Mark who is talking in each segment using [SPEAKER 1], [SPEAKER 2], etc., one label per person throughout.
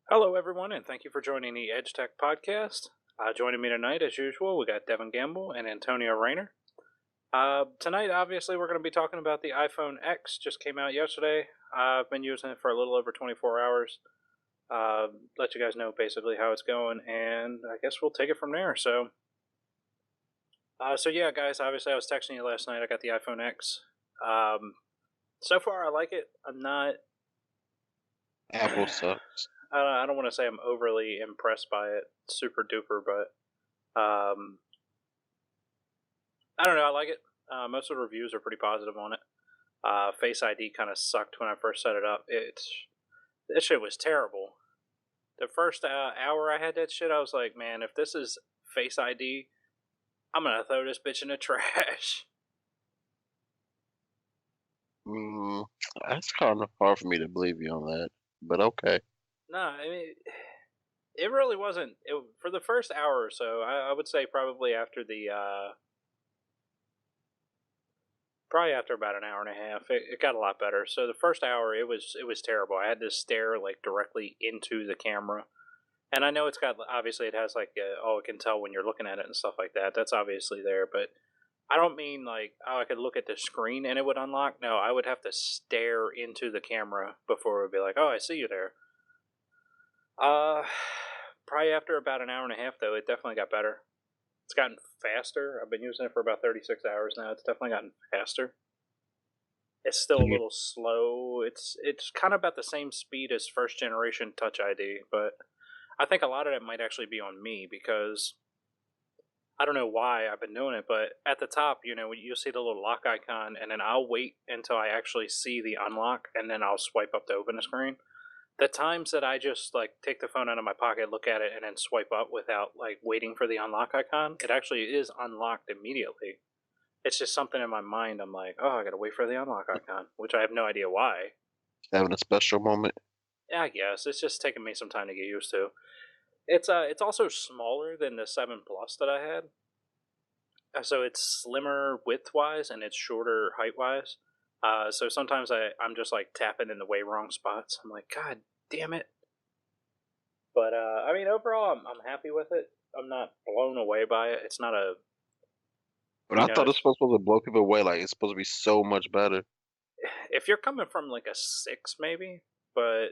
[SPEAKER 1] Hello, everyone, and thank you for joining the Edge Tech Podcast. Joining me tonight, as usual, we got Devin Gamble and Antonio Rayner. Tonight, obviously, we're going to be talking about the iPhone X. Just came out yesterday. I've been using it for a little over 24 hours. Let you guys know basically how it's going, and I guess we'll take it from there. So yeah, guys. Obviously, I was texting you last night. I got the iPhone X. So far, I like it. I'm not.
[SPEAKER 2] Apple sucks.
[SPEAKER 1] I don't want to say I'm overly impressed by it, super duper, but I don't know. I like it. Most of the reviews are pretty positive on it. Face ID kind of sucked when I first set it up. That shit was terrible. The first hour I had that shit, I was like, man, if this is Face ID, I'm gonna throw this bitch in the trash.
[SPEAKER 2] Mm, that's kind of hard for me to believe you on that, but okay.
[SPEAKER 1] No, I mean, it really wasn't. For the first hour or so, I would say probably after about an hour and a half, it got a lot better. So the first hour, it was terrible. I had to stare like directly into the camera, and I know it's got obviously it has like it can tell when you're looking at it and stuff like that. That's obviously there, but I don't mean like I could look at the screen and it would unlock. No, I would have to stare into the camera before it would be like, oh, I see you there. Uh, Probably after about an hour and a half though, it definitely got better. It's gotten faster. I've been using it for about 36 hours now. It's definitely gotten faster. It's still a
[SPEAKER 2] Yeah.
[SPEAKER 1] little slow. It's kind of about the same speed as first generation Touch ID, but I think a lot of it might actually be on me because I don't know why I've been doing it, but at the top, you'll see the little lock icon, and then I'll wait until I actually see the unlock, and then I'll swipe up to open the screen. The times that I just like take the phone out of my pocket, look at it, and then swipe up without like waiting for the unlock icon, it actually is unlocked immediately. It's just something in my mind. I'm like, oh, I gotta wait for the unlock icon, which I have no idea why.
[SPEAKER 2] Having a special moment.
[SPEAKER 1] Yeah, I guess it's just taking me some time to get used to. It's also smaller than the 7 Plus that I had, so it's slimmer width wise and it's shorter height wise. So sometimes I'm just like tapping in the way wrong spots. I'm like, God damn it! But I mean, overall, I'm happy with it. I'm not blown away by it. It's not a
[SPEAKER 2] But I thought it's
[SPEAKER 1] it's
[SPEAKER 2] supposed to blow people away. Like it's supposed to be so much better.
[SPEAKER 1] if you're coming from like a 6 maybe, but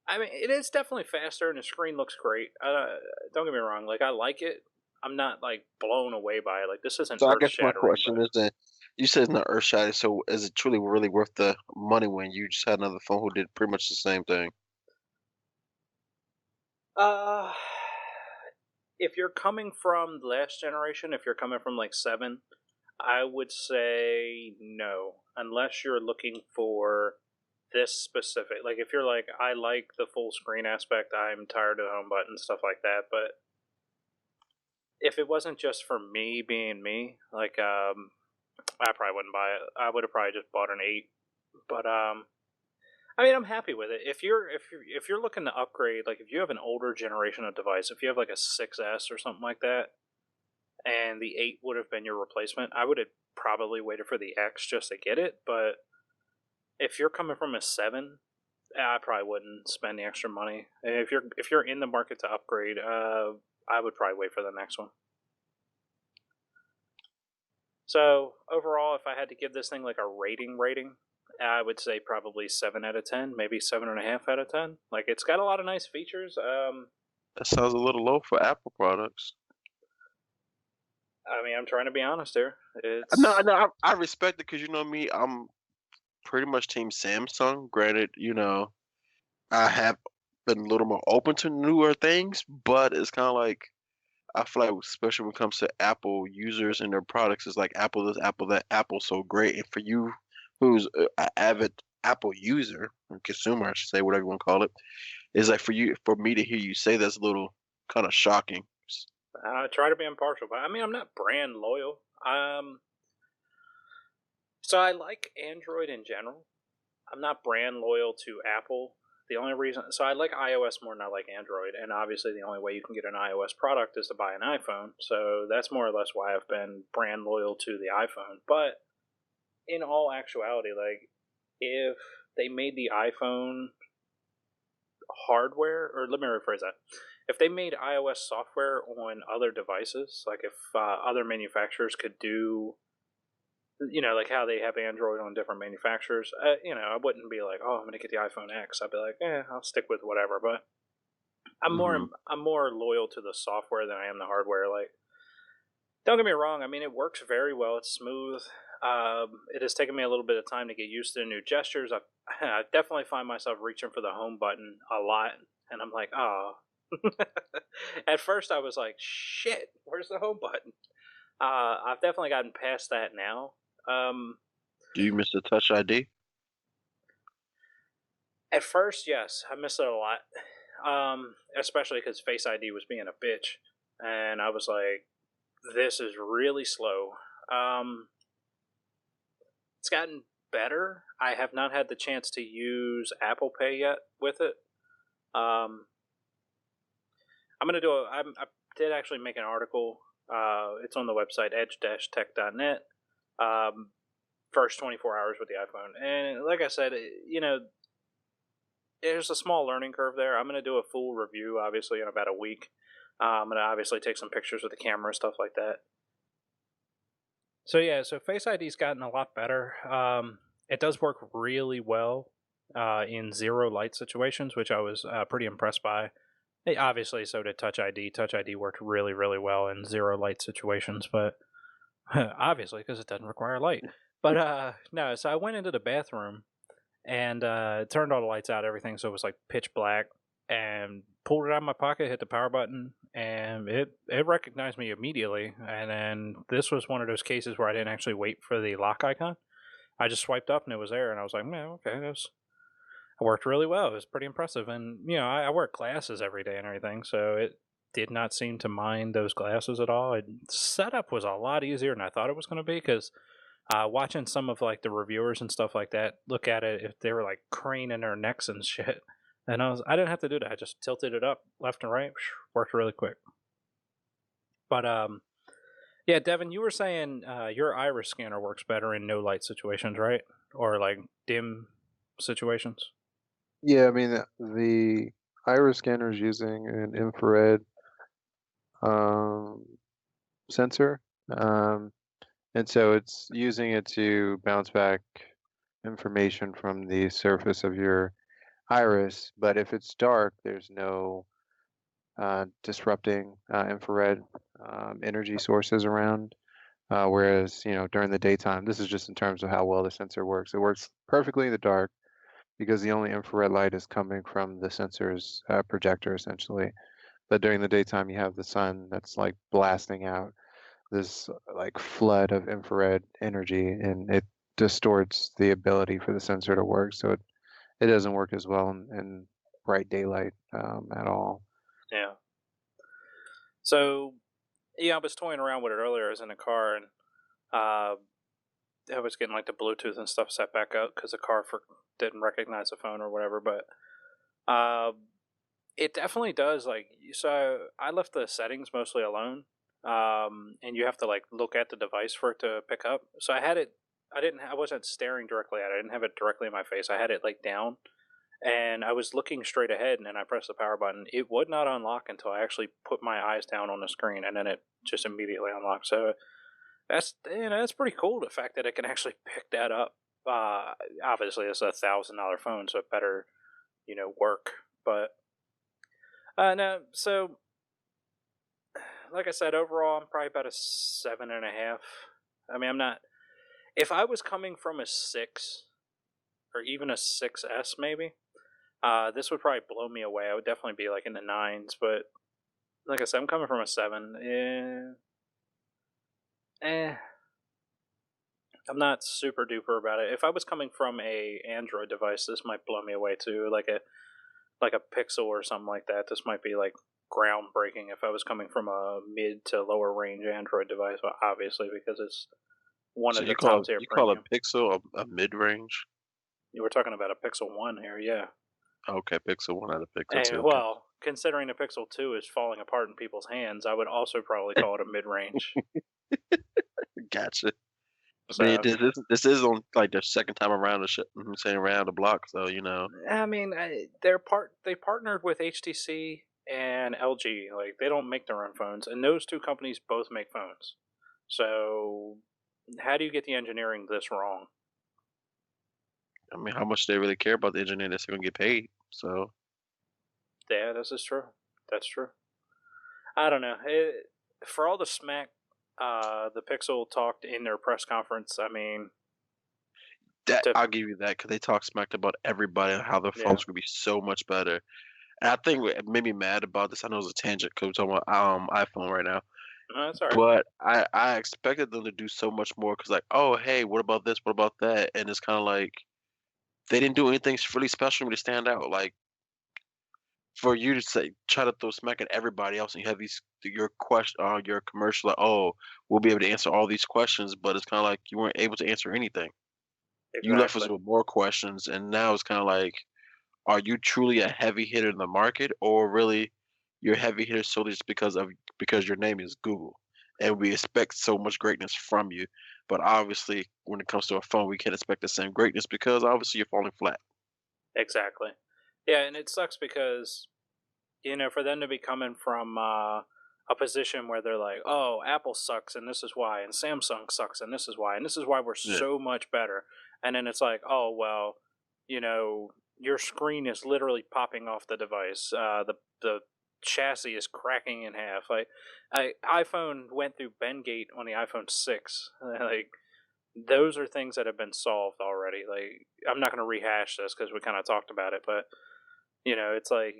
[SPEAKER 1] I mean, it is definitely faster and the screen looks great. Don't get me wrong, like I like it. I'm not like blown away by it. Like this isn't
[SPEAKER 2] So I
[SPEAKER 1] earth
[SPEAKER 2] guess my
[SPEAKER 1] shattering,
[SPEAKER 2] question
[SPEAKER 1] but
[SPEAKER 2] is that you said it's not earth shattering. So is it truly really worth the money when you just had another phone who did pretty much the same thing?
[SPEAKER 1] uh, if you're coming from the last generation, if you're coming from like 7, I would say no, unless you're looking for this specific. Like if you're like, I like the full screen aspect, I'm tired of the home button stuff like that. But if it wasn't just for me being me, like I probably wouldn't buy it. I would have probably just bought an 8. But I mean, I'm happy with it. If you're looking to upgrade, like if you have an older generation of device, if you have like a 6S or something like that, and the 8 would have been your replacement, I would have probably waited for the X just to get it. But if you're coming from a 7, I probably wouldn't spend the extra money. If you're in the market to upgrade, I would probably wait for the next one. So overall, if I had to give this thing like a rating, I would say probably 7 out of 10, maybe 7.5 out of 10. Like it's got a lot of nice features.
[SPEAKER 2] That sounds a little low for Apple products.
[SPEAKER 1] I mean, I'm trying to be honest here.
[SPEAKER 2] No,
[SPEAKER 1] It's
[SPEAKER 2] no, I respect it because you know me. I'm pretty much team Samsung. Granted, I have been a little more open to newer things, but it's kind of like I feel like, especially when it comes to Apple users and their products, it's like Apple this, Apple that, Apple's so great. And for you, who's an avid Apple user or consumer, I should say, whatever you want to call it, is like for me to hear you say that's a little kind of shocking.
[SPEAKER 1] I try to be impartial, but I mean, I'm not brand loyal. So I like Android in general. I'm not brand loyal to Apple. The only reason, so I like iOS more than I like Android, and obviously the only way you can get an iOS product is to buy an iPhone. So that's more or less why I've been brand loyal to the iPhone. But in all actuality, like if they made the iPhone hardware, or let me rephrase that. If they made iOS software on other devices, like if other manufacturers could do, like how they have Android on different manufacturers, I wouldn't be like, oh, I'm gonna get the iPhone X. I'd be like, I'll stick with whatever. But
[SPEAKER 2] Hmm.
[SPEAKER 1] I'm more loyal to the software than I am the hardware. Like, don't get me wrong. I mean, it works very well. It's smooth. It has taken me a little bit of time to get used to the new gestures. I definitely find myself reaching for the home button a lot, and I'm like, oh. At first, I was like, shit, where's the home button? I've definitely gotten past that now. Um,
[SPEAKER 2] Do you miss the Touch ID?
[SPEAKER 1] at first, yes, I missed it a lot, especially because Face ID was being a bitch, and I was like, this is really slow. Um, it's gotten better. I have not had the chance to use Apple Pay yet with it. Um, I'm gonna do I did actually make an article. It's on the website edge-tech.net. Um, first 24 hours with the iPhone, and like I said, there's a small learning curve there. I'm gonna do a full review, obviously, in about a week. I'm gonna obviously take some pictures with the camera, stuff like that. So yeah, so Face ID's gotten a lot better. It does work really well in zero light situations, which I was pretty impressed by. Obviously, so did Touch ID. Touch ID worked really, really well in zero light situations, but obviously because it doesn't require light. But no, so I went into the bathroom and turned all the lights out, everything, so it was like pitch black, and pulled it out of my pocket, hit the power button, and it recognized me immediately. And then this was one of those cases where I didn't actually wait for the lock icon. I just swiped up and it was there, and I was like, man, okay, it worked really well. It was pretty impressive, and I wear glasses every day and everything, so it did not seem to mind those glasses at all. Setup was a lot easier than I thought it was going to be because watching some of like the reviewers and stuff like that look at it, if they were like craning their necks and shit, and I didn't have to do that. I just tilted it up left and right, worked really quick. But yeah, Devin, you were saying your iris scanner works better in no light situations, right? Or like dim situations.
[SPEAKER 3] Yeah, I mean the iris scanner is using an infrared um, sensor, um, and so it's using it to bounce back information from the surface of your iris. But if it's dark, there's no disrupting infrared energy sources around. Whereas, during the daytime, this is just in terms of how well the sensor works. It works perfectly in the dark because the only infrared light is coming from the sensor's projector, essentially. But during the daytime, you have the sun that's like blasting out this like flood of infrared energy, and it distorts the ability for the sensor to work. So it doesn't work as well in bright daylight at all.
[SPEAKER 1] Yeah. So yeah, I was toying around with it earlier. I was in the car, and I was getting like the Bluetooth and stuff set back up because the car didn't recognize the phone or whatever. But uh, it definitely does. Like, so I left the settings mostly alone, and you have to like look at the device for it to pick up. So I had it. I wasn't staring directly at it. I didn't have it directly in my face. I had it like down, and I was looking straight ahead, and then I pressed the power button. It would not unlock until I actually put my eyes down on the screen, and then it just immediately unlocked. So that's pretty cool. The fact that it can actually pick that up. Obviously, it's $1,000 phone, so it better work. But no, so like I said, overall, I'm probably about a 7.5. I mean, I'm not. If I was coming from a 6 or even a 6S, maybe, this would probably blow me away. I would definitely be like in the nines. But like I said, I'm coming from a 7. I'm not super duper about it. If I was coming from a Android device, this might blow me away too. Like a Pixel or something like that. This might be like groundbreaking if I was coming from a mid to lower range Android device. Well, obviously, because it's one
[SPEAKER 2] So
[SPEAKER 1] of the top tier
[SPEAKER 2] you call a
[SPEAKER 1] premium.
[SPEAKER 2] Pixel a mid range?
[SPEAKER 1] You were talking about a Pixel 1 here, yeah.
[SPEAKER 2] Okay, Pixel 1 out of Pixel
[SPEAKER 1] And
[SPEAKER 2] 2. Okay.
[SPEAKER 1] well, considering the Pixel 2 is falling apart in people's hands, I would also probably call it a mid range.
[SPEAKER 2] Gotcha. I mean,
[SPEAKER 1] So
[SPEAKER 2] this is on like their second time around the saying around the block. So
[SPEAKER 1] I mean, they partnered with HTC and LG. Like they don't make their own phones, and those two companies both make phones. So how do you get the engineering this wrong?
[SPEAKER 2] I mean, how much they really care about the engineer that's going to get paid. So
[SPEAKER 1] Yeah, this is true. That's true. I don't know. For all the smack the Pixel talked in their press conference, I mean,
[SPEAKER 2] that
[SPEAKER 1] to
[SPEAKER 2] I'll give you that because they talk smacked about everybody and how their
[SPEAKER 1] yeah,
[SPEAKER 2] phones could be so much better. And I think what made me mad about this, I know it's a tangent because we're talking about iPhone right now,
[SPEAKER 1] no, that's all right.
[SPEAKER 2] but I expected them to do so much more because like, oh hey, what about this? What about that? And it's kind of like they didn't do anything really special for me to stand out. Like for you to say try to throw smack at everybody else and you have your commercial like, oh, we'll be able to answer all these questions, but it's kind of like you weren't able to answer anything. You left us
[SPEAKER 1] Exactly.
[SPEAKER 2] with more questions, and now it's kind of like, are you truly a heavy hitter in the market, or really you're a heavy hitter solely just because your name is Google, and we expect so much greatness from you, but obviously when it comes to a phone, we can't expect the same greatness because obviously you're falling flat.
[SPEAKER 1] Exactly. Yeah, and it sucks because for them to be coming from a position where they're like, "Oh, Apple sucks, and this is why," and Samsung sucks, and this is why, and this is why we're
[SPEAKER 2] Yeah,
[SPEAKER 1] so much better, and then it's like, "Oh, well, your screen is literally popping off the device. The chassis is cracking in half. Like, iPhone went through Bendgate on the iPhone 6. Like, those are things that have been solved already. Like, I'm not going to rehash this because we kind of talked about it, but it's like,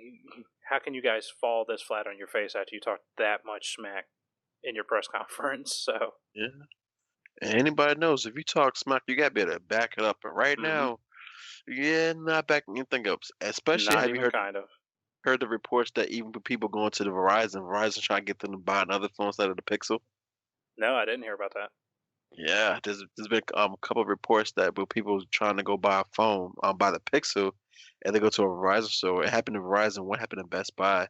[SPEAKER 1] how can you guys fall this flat on your face after you talk that much smack in your press conference? So,
[SPEAKER 2] yeah. And anybody knows if you talk smack, you gotta be able to back it up. And right
[SPEAKER 1] hmm
[SPEAKER 2] now, yeah, not backing anything up. Especially,
[SPEAKER 1] not
[SPEAKER 2] have you
[SPEAKER 1] even kind of.
[SPEAKER 2] heard the reports that even with people going to the Verizon trying to get them to buy another phone instead of the Pixel?
[SPEAKER 1] No, I didn't hear about that.
[SPEAKER 2] Yeah, there's been a couple of reports that with people trying to go buy a phone, buy the Pixel, and they go to a Verizon store. It happened to Verizon. What happened to Best Buy?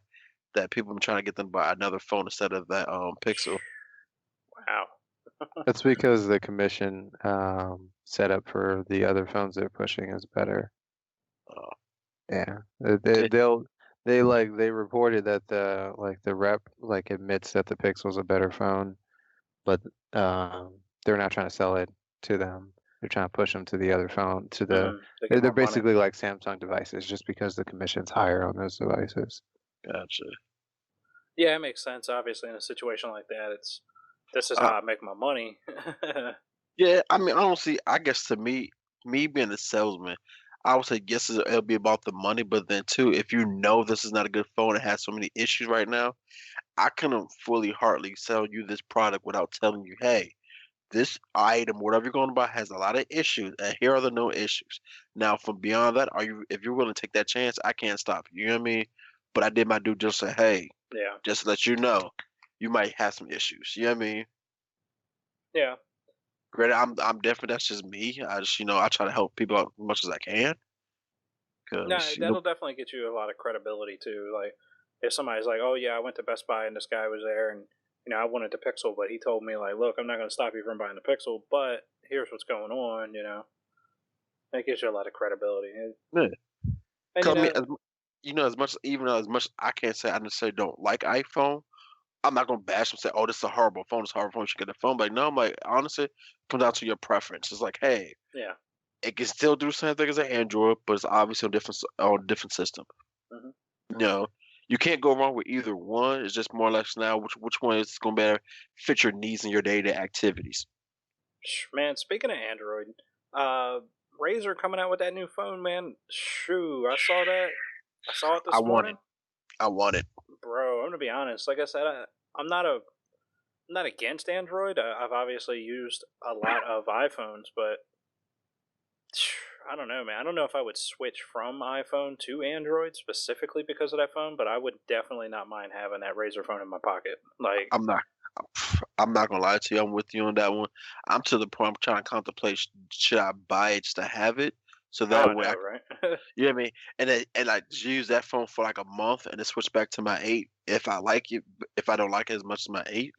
[SPEAKER 2] That people been trying to get them to buy another phone instead of that Pixel.
[SPEAKER 1] Wow.
[SPEAKER 3] That's because the commission setup for the other phones they're pushing is better.
[SPEAKER 2] Uh,
[SPEAKER 3] Yeah, they reported that the rep like admits that the Pixel's a better phone, but they're not trying to sell it to them. They're trying to push them to the other phone to the.
[SPEAKER 1] To get
[SPEAKER 3] They're
[SPEAKER 1] more money.
[SPEAKER 3] basically like Samsung devices, just because the commission's higher on those devices.
[SPEAKER 2] gotcha.
[SPEAKER 1] Yeah, it makes sense. Obviously, in a situation like that, this is how
[SPEAKER 2] Uh,
[SPEAKER 1] I make my money.
[SPEAKER 2] yeah, I mean, honestly, I guess to me being a salesman, I would say yes, it'll be about the money, but then too, if you know this is not a good phone, it has so many issues right now, I couldn't fully hardly sell you this product without telling you, hey, this item, whatever you're going to buy, has a lot of issues, and here are the no issues. Now, from beyond that, if you're willing to take that chance, I can't stop you. You know what I mean? But I did my due diligence. Say, hey,
[SPEAKER 1] Yeah.
[SPEAKER 2] just to let you know, you might have some issues. You know what I mean?
[SPEAKER 1] Yeah.
[SPEAKER 2] Granted, I'm different. That's just me. I just I try to help people out as much as I can
[SPEAKER 1] No,
[SPEAKER 2] because
[SPEAKER 1] that'll definitely get you a lot of credibility too. Like, if somebody's like, "Oh yeah, I went to Best Buy and this guy was there, and I wanted the Pixel, but he told me like, look, I'm not going to stop you from buying the Pixel, but here's what's going on." That gives you a lot of credibility.
[SPEAKER 2] yeah.
[SPEAKER 1] And
[SPEAKER 2] 'Cause I mean, as much even though as much I can't say I necessarily don't like iPhone. I'm not gonna bash them and say, "Oh, this is a horrible phone. It's a horrible phone. You should get a phone." But no, I'm like, honestly, it comes down to your preference. It's like, hey,
[SPEAKER 1] yeah.
[SPEAKER 2] it can still do the same thing as an Android, but it's obviously on a different system.
[SPEAKER 1] hmm
[SPEAKER 2] You know, you can't go wrong with either one. It's just more or less now which one is going to better fit your needs and your day-to-day activities.
[SPEAKER 1] Man, speaking of Android, uh, Razer coming out with that new phone, man. Shoo, I saw that. I saw it
[SPEAKER 2] I
[SPEAKER 1] this
[SPEAKER 2] want it.
[SPEAKER 1] morning,
[SPEAKER 2] I want it.
[SPEAKER 1] bro. I'm gonna be honest. Like I said, I'm not a I'm not against Android. I've obviously used a lot of iPhones, but I don't know, man. I don't know if I would switch from iPhone to Android specifically because of that phone, but I would definitely not mind having that Razer phone in my pocket. Like,
[SPEAKER 2] I'm not. I'm not gonna lie to you. I'm with you on that one. I'm to the point. I'm trying to contemplate. Should I buy it just to have it, so
[SPEAKER 1] oh,
[SPEAKER 2] that
[SPEAKER 1] I
[SPEAKER 2] way
[SPEAKER 1] know,
[SPEAKER 2] I
[SPEAKER 1] right?
[SPEAKER 2] You know what I mean? And I just use that phone for like a month and then switch back to my 8 if I like it. If I don't like it as much as my 8.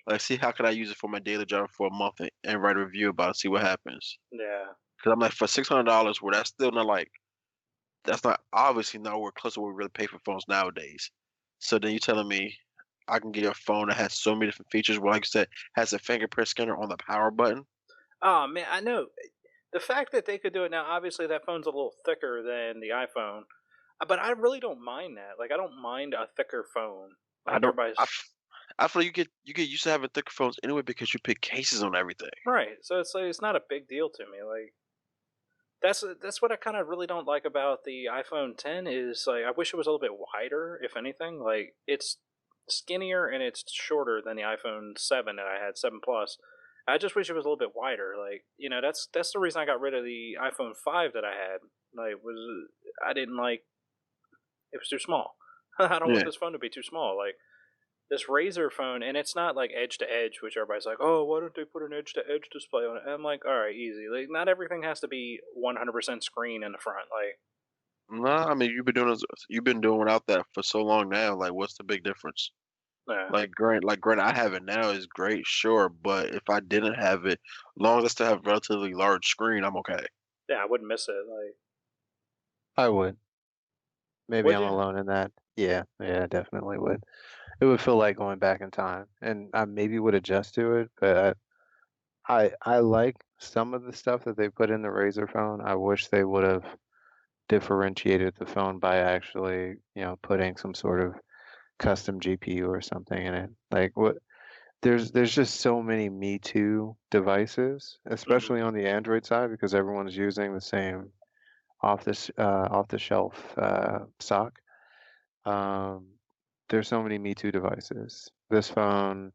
[SPEAKER 2] Like, see how could I use it for my daily job for a month and write a review about it, see what happens.
[SPEAKER 1] Yeah.
[SPEAKER 2] Because I'm like, for $600, where that's still not like that's not obviously nowhere close to what we really pay for phones nowadays. So then you telling me I can get a phone that has so many different features, well, like you said, has a fingerprint scanner on the power button.
[SPEAKER 1] Oh man, I know. The fact that they could do it now, obviously that phone's a little thicker than the iPhone, but I really don't mind that. Like, I don't mind a thicker phone.
[SPEAKER 2] I
[SPEAKER 1] Like
[SPEAKER 2] don't.
[SPEAKER 1] everybody's
[SPEAKER 2] I feel like you get used to having thicker phones anyway because you put cases on everything.
[SPEAKER 1] right, so it's like it's not a big deal to me. Like that's what I kind of really don't like about the iPhone 10 is like I wish it was a little bit wider. If anything, like it's skinnier and it's shorter than the iPhone 7 that I had 7 Plus. I just wish it was a little bit wider. Like that's the reason I got rid of the iPhone 5 that I had. Like was I didn't like it was too small. I don't want
[SPEAKER 2] Yeah,
[SPEAKER 1] this phone to be too small. Like this Razer phone, and it's not like edge to edge, which everybody's like, oh, why don't they put an edge to edge display on it? And I'm like, all right, easy. Like, not everything has to be 100% screen in the front. Like,
[SPEAKER 2] nah. I mean, you've been doing without that for so long now. Like, what's the big difference?
[SPEAKER 1] yeah,
[SPEAKER 2] Grant, I have it now is great, sure, but if I didn't have it, as long as I still have relatively large screen, I'm okay.
[SPEAKER 1] yeah, I wouldn't miss it. Like,
[SPEAKER 3] I would. Maybe
[SPEAKER 1] would
[SPEAKER 3] I'm
[SPEAKER 1] you?
[SPEAKER 3] alone in that. Yeah, yeah, I definitely would. It would feel like going back in time, and I maybe would adjust to it, but I like some of the stuff that they put in the Razer phone. I wish they would have differentiated the phone by actually, putting some sort of custom GPU or something in it. Like what there's just so many Me Too devices,
[SPEAKER 1] Hmm.
[SPEAKER 3] especially on the Android side because everyone's using the same off the shelf stock. Um, there's so many Me Too devices. This phone,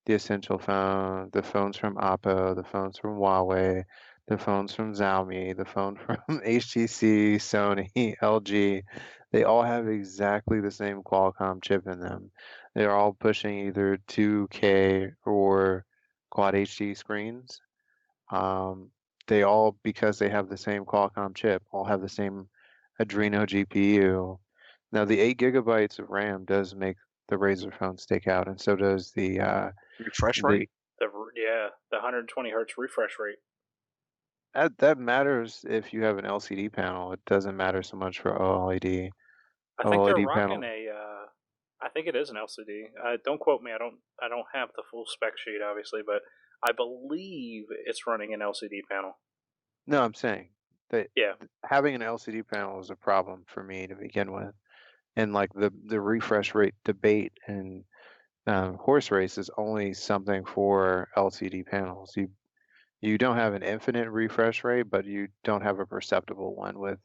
[SPEAKER 3] the Essential phone, the phones from Oppo, the phones from Huawei, the phones from Xiaomi, the phone from HTC, Sony, LG. They all have exactly the same Qualcomm chip in them. They're all pushing either 2K or Quad HD screens. Um, they all, because they have the same Qualcomm chip, all have the same Adreno GPU. Now, the 8 gigabytes of RAM does make the Razer phone stick out, and so does
[SPEAKER 2] Refresh rate?
[SPEAKER 3] the
[SPEAKER 1] The 120 hertz refresh rate.
[SPEAKER 3] that matters if you have an LCD panel. It doesn't matter so much for OLED.
[SPEAKER 1] I think they're
[SPEAKER 3] OLED
[SPEAKER 1] rocking
[SPEAKER 3] panel.
[SPEAKER 1] a. I think it is an LCD. Don't quote me. I don't have the full spec sheet, obviously, but I believe it's running an LCD panel.
[SPEAKER 3] No, I'm saying that
[SPEAKER 1] Yeah,
[SPEAKER 3] having an LCD panel is a problem for me to begin with, and like the refresh rate debate and horse race is only something for LCD panels. You don't have an infinite refresh rate, but you don't have a perceptible one with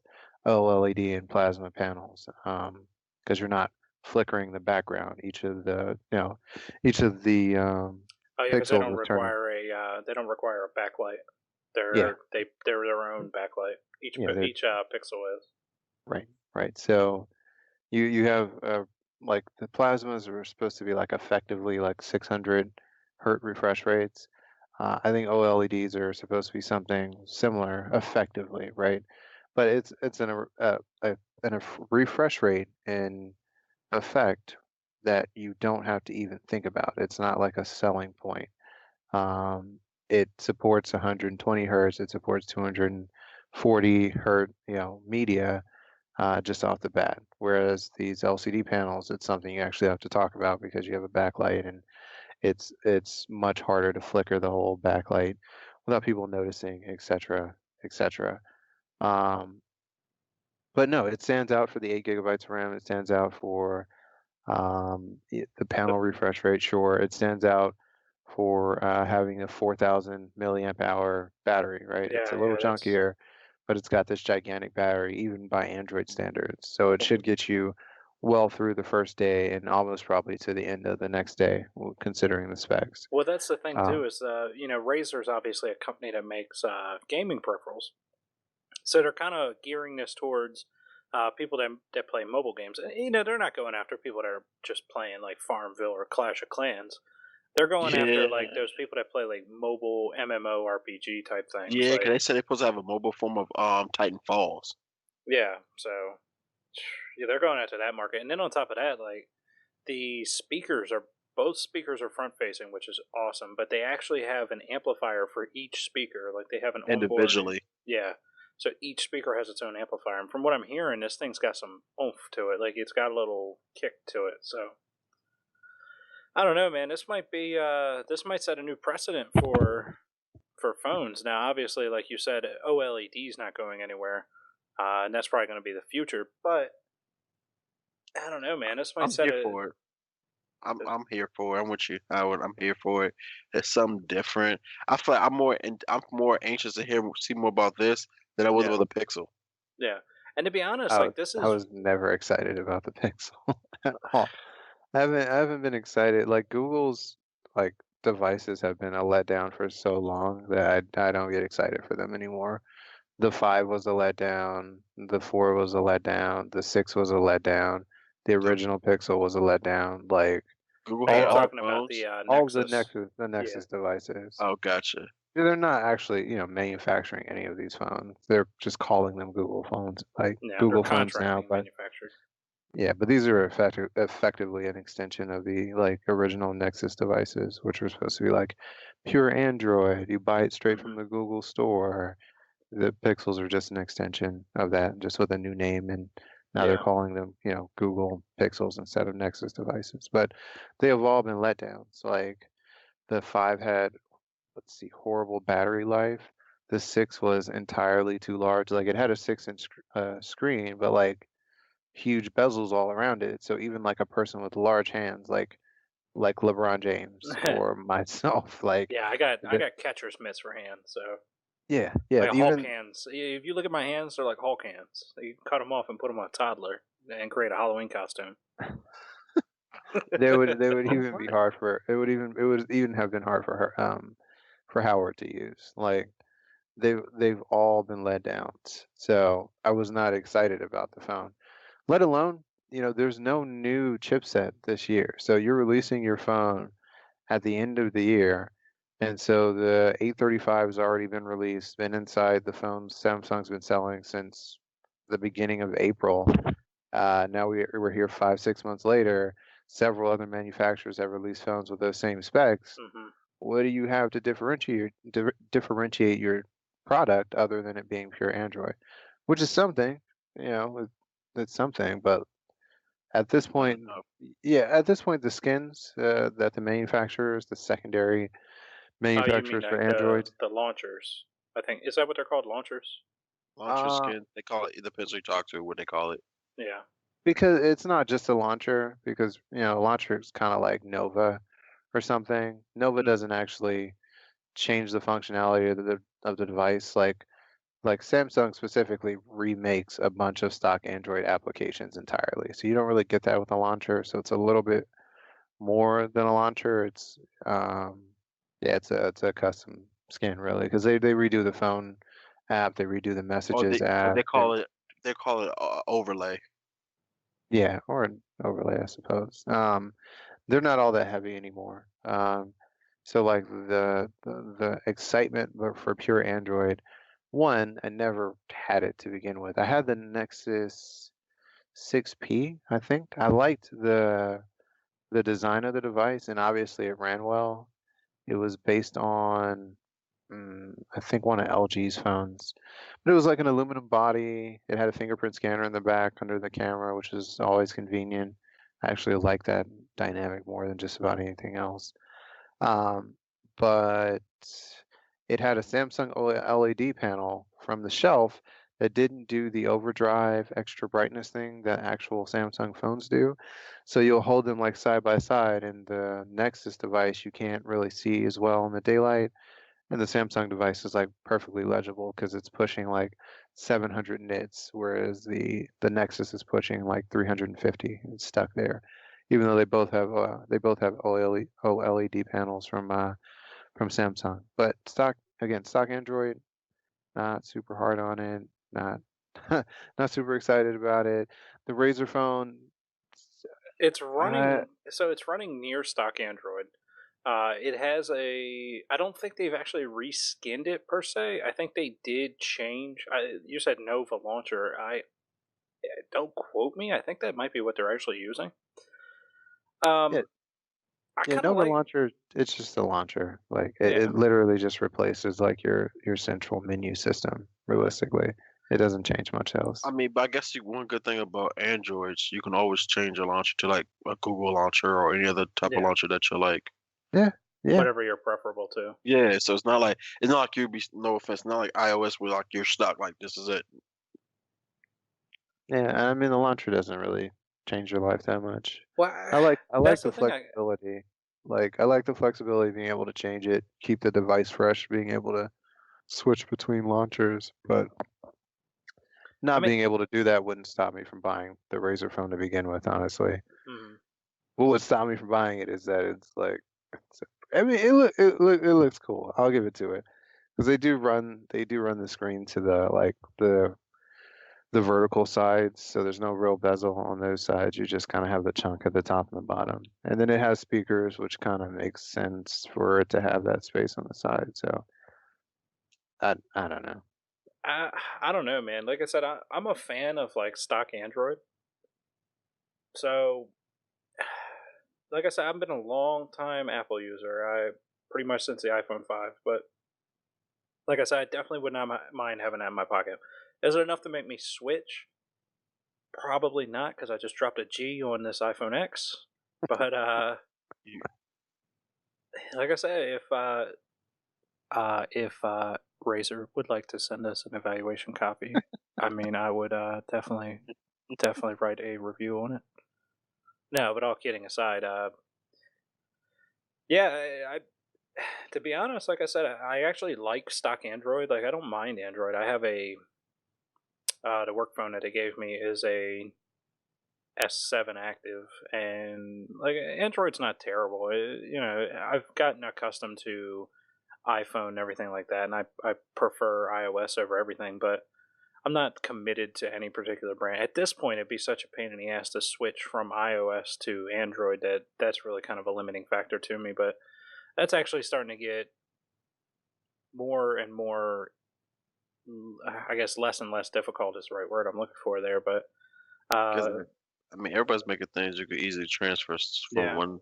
[SPEAKER 3] OLED and plasma panels, because you're not flickering the background. Each of the
[SPEAKER 1] oh yeah, because
[SPEAKER 3] pixels is turning.
[SPEAKER 1] they don't require a backlight.
[SPEAKER 3] Yeah,
[SPEAKER 1] They're their own backlight.
[SPEAKER 3] yeah, they're
[SPEAKER 1] Each pixel is.
[SPEAKER 3] right, right. So you have like the plasmas are supposed to be like effectively like 600 hertz refresh rates. I think OLEDs are supposed to be something similar effectively, right? But it's an refresh rate in effect that you don't have to even think about. It's not like a selling point. It supports 120 hertz. It supports 240 hertz, media just off the bat. Whereas these LCD panels, it's something you actually have to talk about because you have a backlight and it's much harder to flicker the whole backlight without people noticing, etc., etc. Um, but no, it stands out for the 8 gigabytes of RAM. It stands out for the
[SPEAKER 1] The,
[SPEAKER 3] panel refresh rate. Sure, it stands out for having a 4,000 milliamp hour battery. Right, it's a little
[SPEAKER 1] yeah, that's
[SPEAKER 3] chunkier, but it's got this gigantic battery, even by Android standards. So it should get you well through the first day and almost probably to the end of the next day, considering the specs.
[SPEAKER 1] well, that's the thing
[SPEAKER 3] Uh,
[SPEAKER 1] too. Is Razer's obviously a company that makes gaming peripherals, so they're kind of gearing this towards people that play mobile games. And, they're not going after people that are just playing like Farmville or Clash of Clans. They're going after
[SPEAKER 2] Yeah,
[SPEAKER 1] like those people that play like mobile MMORPG type things.
[SPEAKER 2] yeah, because
[SPEAKER 1] Like
[SPEAKER 2] they said they're supposed to have a mobile form of Titan Falls.
[SPEAKER 1] yeah, so yeah, they're going after that market. And then on top of that, like the speakers are both speakers are front facing, which is awesome, but they actually have an amplifier for each speaker. Like they have an onboard.
[SPEAKER 2] Individually.
[SPEAKER 1] Yeah. So each speaker has its own amplifier. And from what I'm hearing, this thing's got some oomph to it. Like it's got a little kick to it. So I don't know, man. This might be this might set a new precedent for phones. Now, obviously, like you said, OLED's not going anywhere. And that's probably going to be the future, but I don't know, man. This might
[SPEAKER 2] I'm
[SPEAKER 1] set
[SPEAKER 2] here
[SPEAKER 1] a
[SPEAKER 2] for it. I'm here for it. I'm with you, Howard. I'm here for it. It's something different. I feel like I'm more anxious to see more about this than I was
[SPEAKER 1] Yeah.
[SPEAKER 2] about the Pixel.
[SPEAKER 1] Yeah. And to be honest,
[SPEAKER 3] I
[SPEAKER 1] like
[SPEAKER 3] was,
[SPEAKER 1] this
[SPEAKER 3] I
[SPEAKER 1] is
[SPEAKER 3] was never excited about the Pixel at all. I haven't been excited. Like Google's like devices have been a letdown for so long that I don't get excited for them anymore. The 5 was a letdown, the 4 was a letdown, the 6 was a letdown, the
[SPEAKER 2] The
[SPEAKER 3] original Pixel was a letdown. Like
[SPEAKER 2] Google
[SPEAKER 1] you're
[SPEAKER 2] had
[SPEAKER 3] all
[SPEAKER 2] their
[SPEAKER 1] talking about the
[SPEAKER 2] phones.
[SPEAKER 3] all of the
[SPEAKER 1] Nexus.
[SPEAKER 3] Nexus devices.
[SPEAKER 2] Oh, gotcha.
[SPEAKER 3] They're not actually, manufacturing any of these phones. They're just calling them Google phones, like
[SPEAKER 1] Yeah, they're
[SPEAKER 3] Google phones now,
[SPEAKER 1] contracting
[SPEAKER 3] but
[SPEAKER 1] manufactured.
[SPEAKER 3] yeah, but these are effectively an extension of the like original Nexus devices, which were supposed to be like pure Android. You buy it straight from the Google store. The Pixels are just an extension of that, just with a new name, and now they're
[SPEAKER 1] Yeah.
[SPEAKER 3] calling them, Google Pixels instead of Nexus devices. But they have all been letdowns. Like the 5 had, let's see, horrible battery life. The 6 was entirely too large. Like it had a 6-inch screen, but like huge bezels all around it. So even like a person with large hands, like LeBron James or myself, like
[SPEAKER 1] Yeah, I got
[SPEAKER 3] the,
[SPEAKER 1] catcher's mitts for hands, so
[SPEAKER 3] yeah,
[SPEAKER 1] like Hulk
[SPEAKER 3] even
[SPEAKER 1] hands. If you look at my hands, they're like Hulk hands. You can cut them off and put them on a toddler and create a Halloween costume.
[SPEAKER 3] they would
[SPEAKER 2] All
[SPEAKER 3] even be
[SPEAKER 2] right.
[SPEAKER 3] hard for it would even have been hard for her for Howard to use. Like they've all been let downs. So I was not excited about the phone. Let alone, there's no new chipset this year. So you're releasing your phone at the end of the year. And so the 835 has already been released, been inside the phones Samsung's been selling since the beginning of April. Now we're here 5, 6 months later. Several other manufacturers have released phones with those same specs.
[SPEAKER 1] Hmm.
[SPEAKER 3] What do you have to differentiate your product other than it being pure Android? Which is something, it's something, but at this
[SPEAKER 2] Not
[SPEAKER 3] point,
[SPEAKER 2] enough.
[SPEAKER 3] yeah, at this point, the skins that the manufacturers, the secondary
[SPEAKER 1] Oh, you mean
[SPEAKER 3] manufacturers for
[SPEAKER 1] like
[SPEAKER 3] Androids,
[SPEAKER 1] the launchers? I think is that what they're called, launchers?
[SPEAKER 2] Launcher
[SPEAKER 3] uh,
[SPEAKER 2] skin. They call it. It depends who you talk to. What they call it.
[SPEAKER 1] Yeah.
[SPEAKER 3] because it's not just a launcher, because launcher is kind of like Nova or something. Nova
[SPEAKER 1] Mm.
[SPEAKER 3] doesn't actually change the functionality of the device. Like Samsung specifically remakes a bunch of stock Android applications entirely, so you don't really get that with a launcher. So it's a little bit more than a launcher. It's yeah, it's a custom skin really, because they redo the phone app, they redo the
[SPEAKER 2] Or
[SPEAKER 3] messages app,
[SPEAKER 2] they call it. They call it overlay.
[SPEAKER 3] yeah, or an overlay, I suppose. They're not all that heavy anymore. So like the excitement for pure Android, one, I never had it to begin with. I had the Nexus 6P, I think. I liked the design of the device, and obviously it ran well. It was based on, I think, one of LG's phones, but it was like an aluminum body. It had a fingerprint scanner in the back under the camera, which is always convenient. I actually like that dynamic more than just about anything else. Um, but it had a Samsung LED panel from the shelf that didn't do the overdrive extra brightness thing that actual Samsung phones do. So you'll hold them like side by side, and the Nexus device you can't really see as well in the daylight, and the Samsung device is like perfectly legible because it's pushing like 700 nits, whereas the Nexus is pushing like 350. It's stuck there, even though they both have OLED panels from Samsung. But stock Android, not super hard on it, not not super excited about it. The Razer phone,
[SPEAKER 1] It's
[SPEAKER 3] I
[SPEAKER 1] running. So it's running near stock Android. It has a. I don't think they've actually reskinned it per se. I think they did change. You said Nova launcher. I don't quote me. I think that might be what they're actually using.
[SPEAKER 3] yeah,
[SPEAKER 1] Um, I
[SPEAKER 3] Yeah,
[SPEAKER 1] kind of
[SPEAKER 3] Nova
[SPEAKER 1] like.
[SPEAKER 3] Launcher, it's just a launcher. Like
[SPEAKER 1] Yeah.
[SPEAKER 3] it literally just replaces like your central menu system, realistically. It doesn't change much else.
[SPEAKER 2] I mean, but I guess one good thing about Androids, you can always change your launcher to like a Google launcher or any other type of
[SPEAKER 1] Yeah.
[SPEAKER 2] launcher that you like.
[SPEAKER 3] Yeah, yeah.
[SPEAKER 1] Whatever you're preferable to.
[SPEAKER 2] Yeah, so it's not like you be no offense, not like iOS where like you're stuck like this is it.
[SPEAKER 3] Yeah, I mean the launcher doesn't really change your life that much.
[SPEAKER 1] Well,
[SPEAKER 3] I like
[SPEAKER 1] that's the
[SPEAKER 3] the
[SPEAKER 1] thing.
[SPEAKER 3] flexibility. Like I like the flexibility of being able to change it, keep the device fresh, being able to switch between launchers, but
[SPEAKER 1] I
[SPEAKER 3] not
[SPEAKER 1] mean,
[SPEAKER 3] being able to do that wouldn't stop me from buying the Razer phone to begin with, honestly.
[SPEAKER 1] mhm.
[SPEAKER 3] What would stop me from buying it is that it's like, I mean, it looks cool. I'll give it to it because they do run the screen to the like the vertical sides, so there's no real bezel on those sides. You just kind of have the chunk at the top and the bottom, and then it has speakers, which kind of makes sense for it to have that space on the side. So I don't know.
[SPEAKER 1] I don't know, man. Like I said, I'm a fan of like stock Android. So, like I said, I've been a long time Apple user. I pretty much since the iPhone 5. But like I said, I definitely would not mind having that in my pocket. Is it enough to make me switch? Probably not, because I just dropped a G on this iPhone X. But like I said, if Razer would like to send us an evaluation copy, I mean, I would definitely write a review on it. No, but all kidding aside, yeah, to be honest, like I said, I actually like stock Android. Like I don't mind Android. I have a the work phone that they gave me is a S7 active, and like Android's not terrible. I've gotten accustomed to iPhone and everything like that, and I prefer iOS over everything, but I'm not committed to any particular brand. At this point, it'd be such a pain in the ass to switch from iOS to Android that's really kind of a limiting factor to me, but that's actually starting to get more and more, I guess less and less difficult is the right word I'm looking for there, but
[SPEAKER 2] Because I mean, everybody's making things you could easily transfer from
[SPEAKER 1] yeah.
[SPEAKER 2] one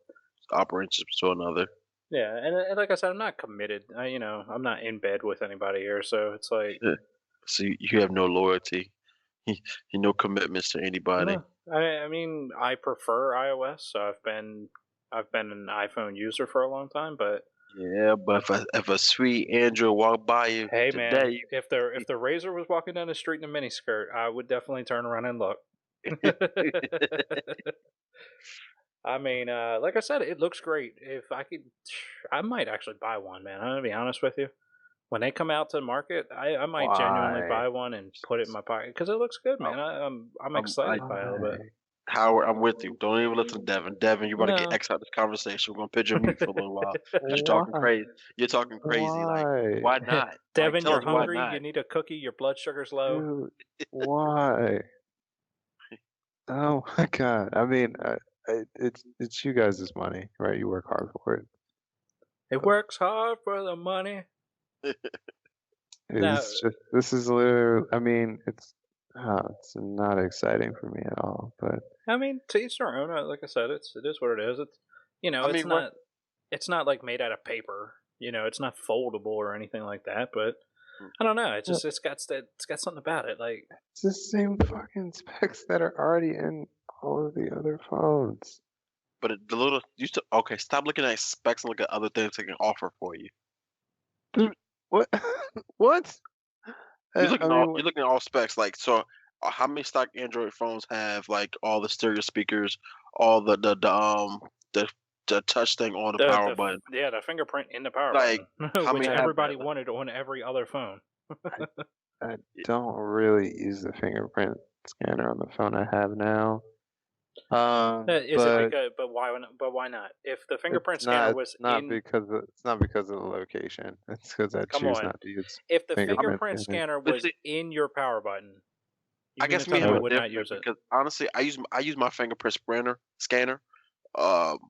[SPEAKER 2] operating system to another.
[SPEAKER 1] Yeah, and like I said, I'm not committed. I'm not in bed with anybody here, so it's like
[SPEAKER 2] Yeah. So you have no loyalty, no commitments to anybody.
[SPEAKER 1] no. I mean, I prefer iOS, so I've been an iPhone user for a long time, but
[SPEAKER 2] Yeah, but if a sweet Android walked by you
[SPEAKER 1] hey, man,
[SPEAKER 2] today,
[SPEAKER 1] if the Razor was walking down the street in a miniskirt, I would definitely turn around and look. I mean, like I said, it looks great. If I could, I might actually buy one, man. I'm gonna be honest with you. When they come out to the market, I might genuinely
[SPEAKER 3] Why?
[SPEAKER 1] buy one and put it in my pocket because it looks good,
[SPEAKER 2] I'm,
[SPEAKER 1] man. I'm
[SPEAKER 2] I
[SPEAKER 1] excited by it a little bit.
[SPEAKER 3] Why?
[SPEAKER 2] Howard, I'm with you. Don't even listen to Devin. Devin, you about to get
[SPEAKER 1] No.
[SPEAKER 2] X out of this conversation. We're gonna picture mute for a little while because you're talking
[SPEAKER 3] Why?
[SPEAKER 2] crazy. You're talking crazy. Like,
[SPEAKER 3] Why?
[SPEAKER 2] why not? Like,
[SPEAKER 1] Devin,
[SPEAKER 2] tell
[SPEAKER 1] you're
[SPEAKER 2] us why
[SPEAKER 1] hungry.
[SPEAKER 2] not?
[SPEAKER 1] You need a cookie. Your blood sugar's low.
[SPEAKER 3] Dude, why? Oh my God. I mean, it's you guys' money, right? You work hard for it.
[SPEAKER 1] It works hard for the money. No,
[SPEAKER 3] It's just this is literally. I mean, it's not exciting for me at all. But
[SPEAKER 1] I mean, to each their own. Like I said, it is what it is. It's
[SPEAKER 2] I mean, what?
[SPEAKER 1] it's not like made out of paper. It's not foldable or anything like that. But I don't know. It's got something about it. Like
[SPEAKER 3] it's the same fucking specs that are already in all of the other phones.
[SPEAKER 2] But the little used to okay. Stop looking at specs and look at other things they can offer for you.
[SPEAKER 3] Dude, what? What? I mean,
[SPEAKER 2] You're looking at all specs. Like, so how many stock Android phones have like all the stereo speakers, all the the touch thing on the power button?
[SPEAKER 1] the fingerprint in the power
[SPEAKER 2] Like,
[SPEAKER 1] button,
[SPEAKER 2] how
[SPEAKER 1] which
[SPEAKER 2] many have
[SPEAKER 1] everybody
[SPEAKER 2] that?
[SPEAKER 1] wanted on every other phone.
[SPEAKER 3] I don't really use the fingerprint scanner on the phone I have now.
[SPEAKER 1] Is it
[SPEAKER 3] But
[SPEAKER 1] because? But why not? If the fingerprint
[SPEAKER 3] it's
[SPEAKER 1] scanner
[SPEAKER 3] not
[SPEAKER 1] was in,
[SPEAKER 3] it's not because of the location. It's because I
[SPEAKER 1] come
[SPEAKER 3] choose
[SPEAKER 1] on,
[SPEAKER 3] not to use
[SPEAKER 1] if the
[SPEAKER 3] fingerprint
[SPEAKER 1] fingerprint
[SPEAKER 3] scanner.
[SPEAKER 1] scanner
[SPEAKER 2] But
[SPEAKER 1] was
[SPEAKER 2] see,
[SPEAKER 1] in your power button, you
[SPEAKER 2] I
[SPEAKER 1] mean to
[SPEAKER 2] guess
[SPEAKER 1] tell
[SPEAKER 2] me
[SPEAKER 1] me
[SPEAKER 2] and
[SPEAKER 1] you
[SPEAKER 2] you are
[SPEAKER 1] would not
[SPEAKER 2] different
[SPEAKER 1] use it?
[SPEAKER 2] because honestly, I use my fingerprint scanner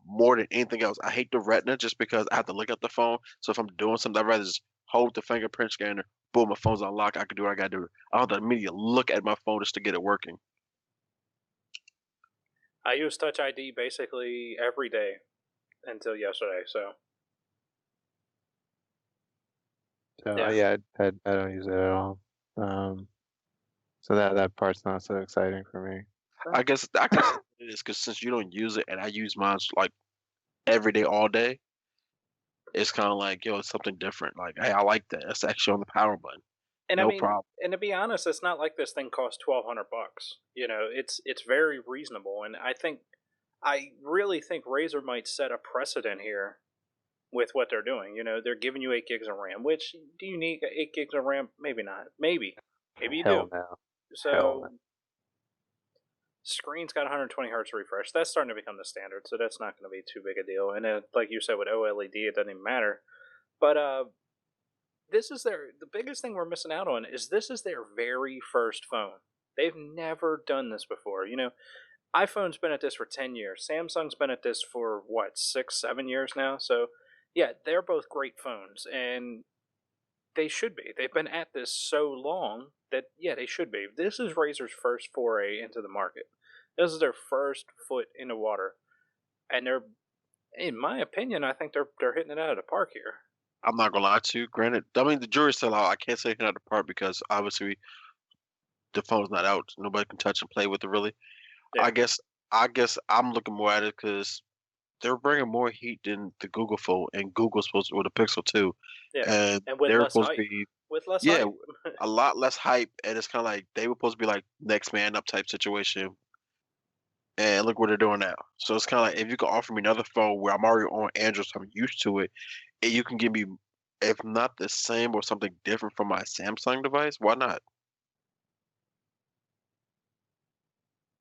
[SPEAKER 2] more than anything else. I hate the retina just because I have to look at the phone. So if I'm doing something, I'd rather just hold the fingerprint scanner. Boom, my phone's unlocked. I can do what I gotta do. I don't have to immediately look at my phone just to get it working.
[SPEAKER 1] I use Touch ID basically every day. until yesterday. So
[SPEAKER 3] So yeah, I don't use it at all. So that part's not so exciting for me.
[SPEAKER 2] I guess it is because since you don't use it and I use mine like every day, all day, it's kind of like yo, it's something different. Like hey, I like that. It's actually on the power button.
[SPEAKER 1] And I
[SPEAKER 2] No
[SPEAKER 1] mean,
[SPEAKER 2] problem.
[SPEAKER 1] and to be honest, it's not like this thing costs $1,200. You know, it's very reasonable, and I really think Razer might set a precedent here with what they're doing. You know, they're giving you 8 gigs of RAM. Which do you need 8 gigs of RAM? Maybe not. Maybe you
[SPEAKER 3] Hell
[SPEAKER 1] do.
[SPEAKER 3] no. Hell
[SPEAKER 1] So screen's got 120 hertz refresh. That's starting to become the standard, so that's not going to be too big a deal. And like you said with OLED, it doesn't even matter. But this is the biggest thing we're missing out on is this is their very first phone. They've never done this before. You know, iPhone's been at this for 10 years. Samsung's been at this for what, 6, 7 years now. So yeah, they're both great phones, and they should be. They've been at this so long that yeah, they should be. This is Razer's first foray into the market. This is their first foot in the water, and they're, in my opinion, I think they're hitting it out of the park here.
[SPEAKER 2] I'm not gonna lie to you. Granted, I mean the jury's still out. I can't say it's not the part because obviously the phone's not out. Nobody can touch and play with it really.
[SPEAKER 1] Yeah.
[SPEAKER 2] I guess I'm looking more at it because they're bringing more heat than the Google phone, and Google's supposed to with the Pixel too,
[SPEAKER 1] Yeah,
[SPEAKER 2] and
[SPEAKER 1] and with
[SPEAKER 2] they're
[SPEAKER 1] less
[SPEAKER 2] supposed to
[SPEAKER 1] hype.
[SPEAKER 2] be
[SPEAKER 1] With less
[SPEAKER 2] yeah
[SPEAKER 1] hype.
[SPEAKER 2] a lot less hype, and it's kind of like they were supposed to be like next man up type situation, and look what they're doing now. So it's kind of like if you could offer me another phone where I'm already on Android, so I'm used to it, and you can give me if not the same or something different from my Samsung device, why not?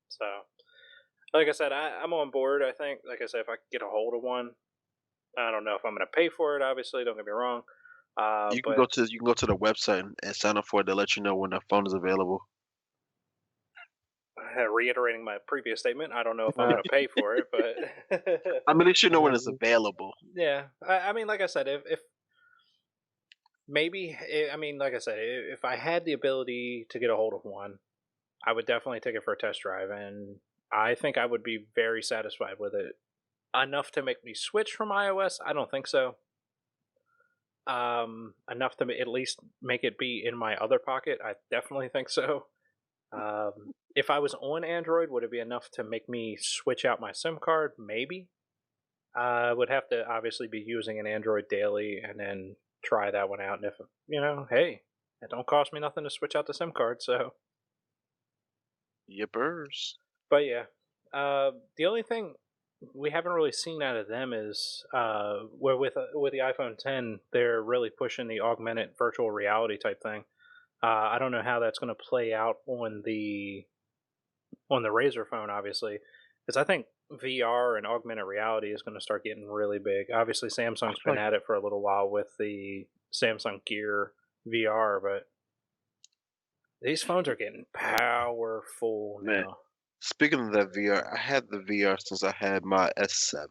[SPEAKER 1] So, like I said, I'm on board. I think, like I said, if I could get a hold of one, I don't know if I'm going to pay for it. Obviously, don't get me wrong. But
[SPEAKER 2] You can go to the website and sign up for it. They let you know when the phone is available.
[SPEAKER 1] reiterating my previous statement, I don't know if I'm going to pay for it, but
[SPEAKER 2] I mean, they should know when it's available.
[SPEAKER 1] yeah. I mean, like I said, if maybe, I mean, like I said, if I had the ability to get a hold of one, I would definitely take it for a test drive, and I think I would be very satisfied with it. Enough to make me switch from iOS? I don't think so. Enough to at least make it be in my other pocket? I definitely think so. If I was on Android, would it be enough to make me switch out my SIM card? Maybe. I would have to obviously be using an Android daily and then try that one out. And if, hey, it don't cost me nothing to switch out the SIM card, so.
[SPEAKER 2] Yippers.
[SPEAKER 1] But yeah, the only thing we haven't really seen out of them is where with the iPhone 10, they're really pushing the augmented virtual reality type thing. I don't know how that's going to play out on the Razer phone, obviously, because I think VR and augmented reality is going to start getting really big. Obviously, Samsung's been at it for a little while with the Samsung Gear VR, but these phones are getting powerful now.
[SPEAKER 2] Man, speaking of that VR, I had the VR since I had my S7.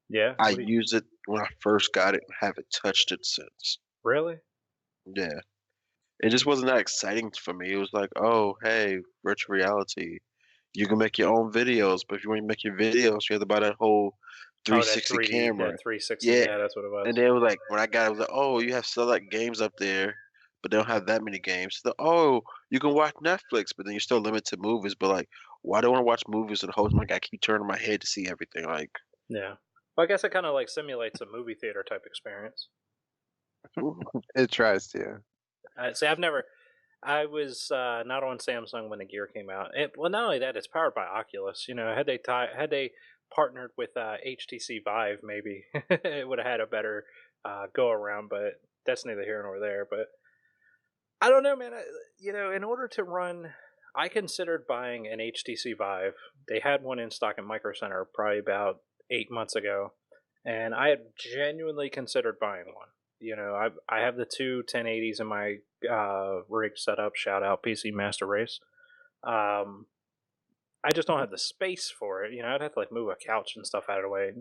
[SPEAKER 1] Yeah,
[SPEAKER 2] I used it when I first got it and haven't touched it since.
[SPEAKER 1] really?
[SPEAKER 2] Yeah. It just wasn't that exciting for me. It was like, oh, hey, virtual reality. You can make your own videos, but if you want to make your videos, you have to buy that whole
[SPEAKER 1] Oh, that
[SPEAKER 2] 360
[SPEAKER 1] 3D,
[SPEAKER 2] camera.
[SPEAKER 1] that 360.
[SPEAKER 2] Yeah.
[SPEAKER 1] Yeah, that's what it was.
[SPEAKER 2] And then it was like, when I got it, it was like, oh, you have select games up there, but they don't have that many games. So, oh, you can watch Netflix, but then you're still limited to movies. But like, why do I want to watch movies and the whole time I keep turning my head to see everything? Like,
[SPEAKER 1] Yeah. Well, I guess it kind of like simulates a movie theater type experience.
[SPEAKER 3] It tries to.
[SPEAKER 1] See, I was not on Samsung when the Gear came out. Well, not only that, it's powered by Oculus. You know, had they partnered with HTC Vive, maybe it would have had a better go around. But that's neither here nor there. But I don't know, man. In order to run, I considered buying an HTC Vive. They had one in stock at Micro Center probably about 8 months ago, and I had genuinely considered buying one. I have the two 1080s in my rig setup. Shout out PC Master Race. I just don't have the space for it. I'd have to like move a couch and stuff out of the way.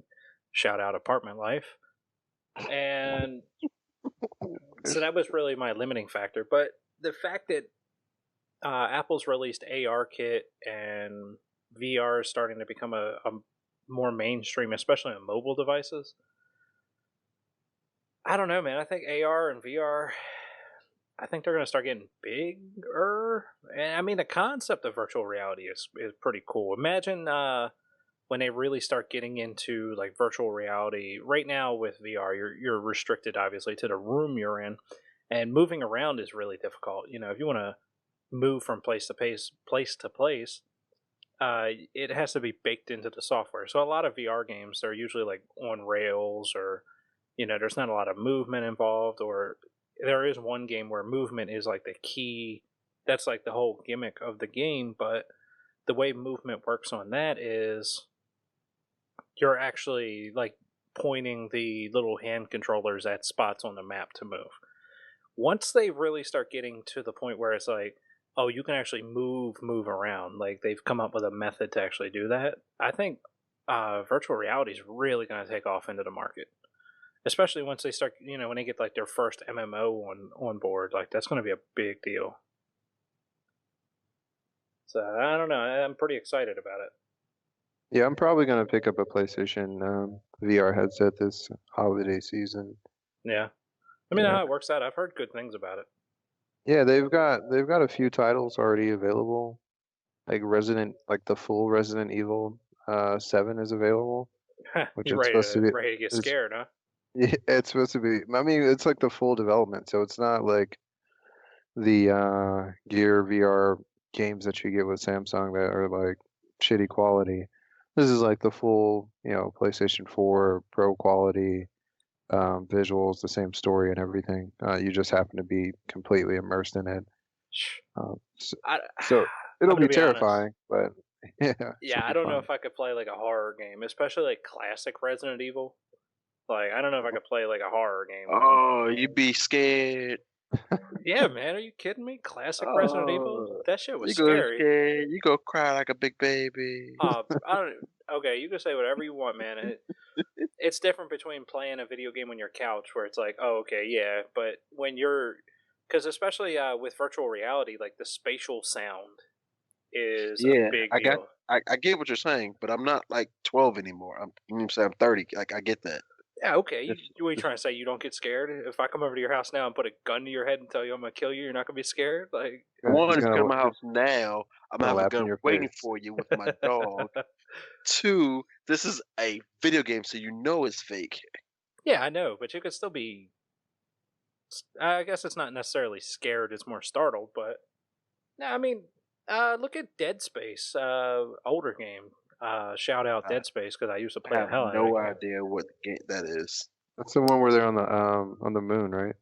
[SPEAKER 1] Shout out apartment life. And so that was really my limiting factor. But the fact that Apple's released AR kit and VR is starting to become a more mainstream, especially on mobile devices. I don't know, man. I think AR and VR, I think they're going to start getting bigger. And I mean, the concept of virtual reality is pretty cool. Imagine when they really start getting into like virtual reality. Right now with VR, you're restricted obviously to the room you're in, and moving around is really difficult. You know, if you want to move from place to place, it has to be baked into the software. So a lot of VR games, they're usually like on rails, or there's not a lot of movement involved, or there is one game where movement is like the key. That's like the whole gimmick of the game, but the way movement works on that is you're actually like pointing the little hand controllers at spots on the map to move. Once they really start getting to the point where it's like, oh, you can actually move around, like they've come up with a method to actually do that, I think virtual reality is really going to take off into the market, especially once they start, when they get like their first MMO on board. Like that's going to be a big deal. So I don't know, I'm pretty excited about it.
[SPEAKER 3] Yeah, I'm probably gonna pick up a PlayStation VR headset this holiday season.
[SPEAKER 1] Yeah, I mean,
[SPEAKER 3] Yeah,
[SPEAKER 1] how it works out, I've heard good things about it.
[SPEAKER 3] yeah, they've got a few titles already available. Like the full Resident Evil 7 is available, which
[SPEAKER 1] You
[SPEAKER 3] it's supposed to be.
[SPEAKER 1] ready to get
[SPEAKER 3] It's
[SPEAKER 1] scared, huh?
[SPEAKER 3] yeah, it's supposed to be. I mean, it's like the full development, so it's not like the Gear VR games that you get with Samsung that are like shitty quality. This is like the full, PlayStation 4 Pro quality visuals, the same story and everything. You just happen to be completely immersed in it. So,
[SPEAKER 1] I,
[SPEAKER 3] so
[SPEAKER 1] I'm
[SPEAKER 3] it'll
[SPEAKER 1] gonna
[SPEAKER 3] be
[SPEAKER 1] be honest.
[SPEAKER 3] terrifying, but yeah,
[SPEAKER 1] Yeah,
[SPEAKER 3] should
[SPEAKER 1] I
[SPEAKER 3] be
[SPEAKER 1] don't know
[SPEAKER 3] fun.
[SPEAKER 1] if I could play like a horror game, especially like classic Resident Evil. Like, I don't know if I could play like a horror game with them.
[SPEAKER 2] Oh, you be scared.
[SPEAKER 1] Yeah, man, are you kidding me? Classic Resident Evil?
[SPEAKER 2] Oh,
[SPEAKER 1] That shit was
[SPEAKER 2] you go
[SPEAKER 1] scary.
[SPEAKER 2] scared. You go cry like a big baby.
[SPEAKER 1] I don't. Okay, you can say whatever you want, man. It's different between playing a video game on your couch, where it's like, oh, okay, yeah, but when you're, because especially with virtual reality, like the spatial sound is a
[SPEAKER 2] Yeah,
[SPEAKER 1] big deal.
[SPEAKER 2] I get what you're saying, but I'm not like 12 anymore. I'm saying I'm 30. Like I get that.
[SPEAKER 1] Yeah, okay.
[SPEAKER 2] It's,
[SPEAKER 1] What are you trying to say? You don't get scared if I come over to your house now and put a gun to your head and tell you I'm gonna kill you? You're not gonna be scared? Like,
[SPEAKER 3] He's
[SPEAKER 2] one, if you come
[SPEAKER 3] gonna
[SPEAKER 2] to my
[SPEAKER 3] he's
[SPEAKER 2] house now, I'm gonna
[SPEAKER 3] gonna
[SPEAKER 2] have a
[SPEAKER 3] laugh in
[SPEAKER 2] gun
[SPEAKER 3] your
[SPEAKER 2] waiting
[SPEAKER 3] face.
[SPEAKER 2] for you with my dog. Two, this is a video game, so you know it's fake.
[SPEAKER 1] yeah, I know, but you could still be. I guess it's not necessarily scared; it's more startled. But no, I mean, look at Dead Space, older game. Shout out
[SPEAKER 2] I
[SPEAKER 1] Dead Space because I used to play the
[SPEAKER 2] have
[SPEAKER 1] hell out of
[SPEAKER 2] no
[SPEAKER 1] it.
[SPEAKER 2] idea what game that is.
[SPEAKER 3] That's the one where they're on the moon, right?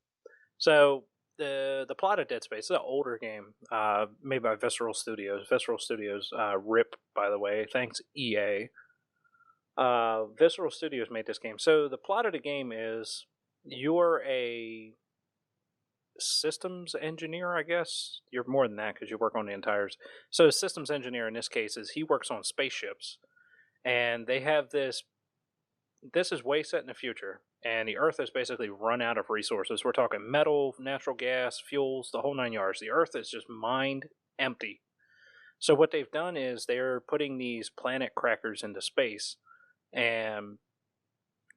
[SPEAKER 1] So the plot of Dead Space is an older game, made by Visceral Studios. Visceral Studios, RIP, by the way. Thanks EA. Visceral Studios made this game. So the plot of the game is you're a systems engineer, I guess. You're more than that because you work on the entire. So a systems engineer in this case is he works on spaceships, and they have this. This is way set in the future, and the Earth has basically run out of resources. We're talking metal, natural gas, fuels, the whole nine yards. The Earth is just mined empty. So what they've done is they're putting these planet crackers into space, and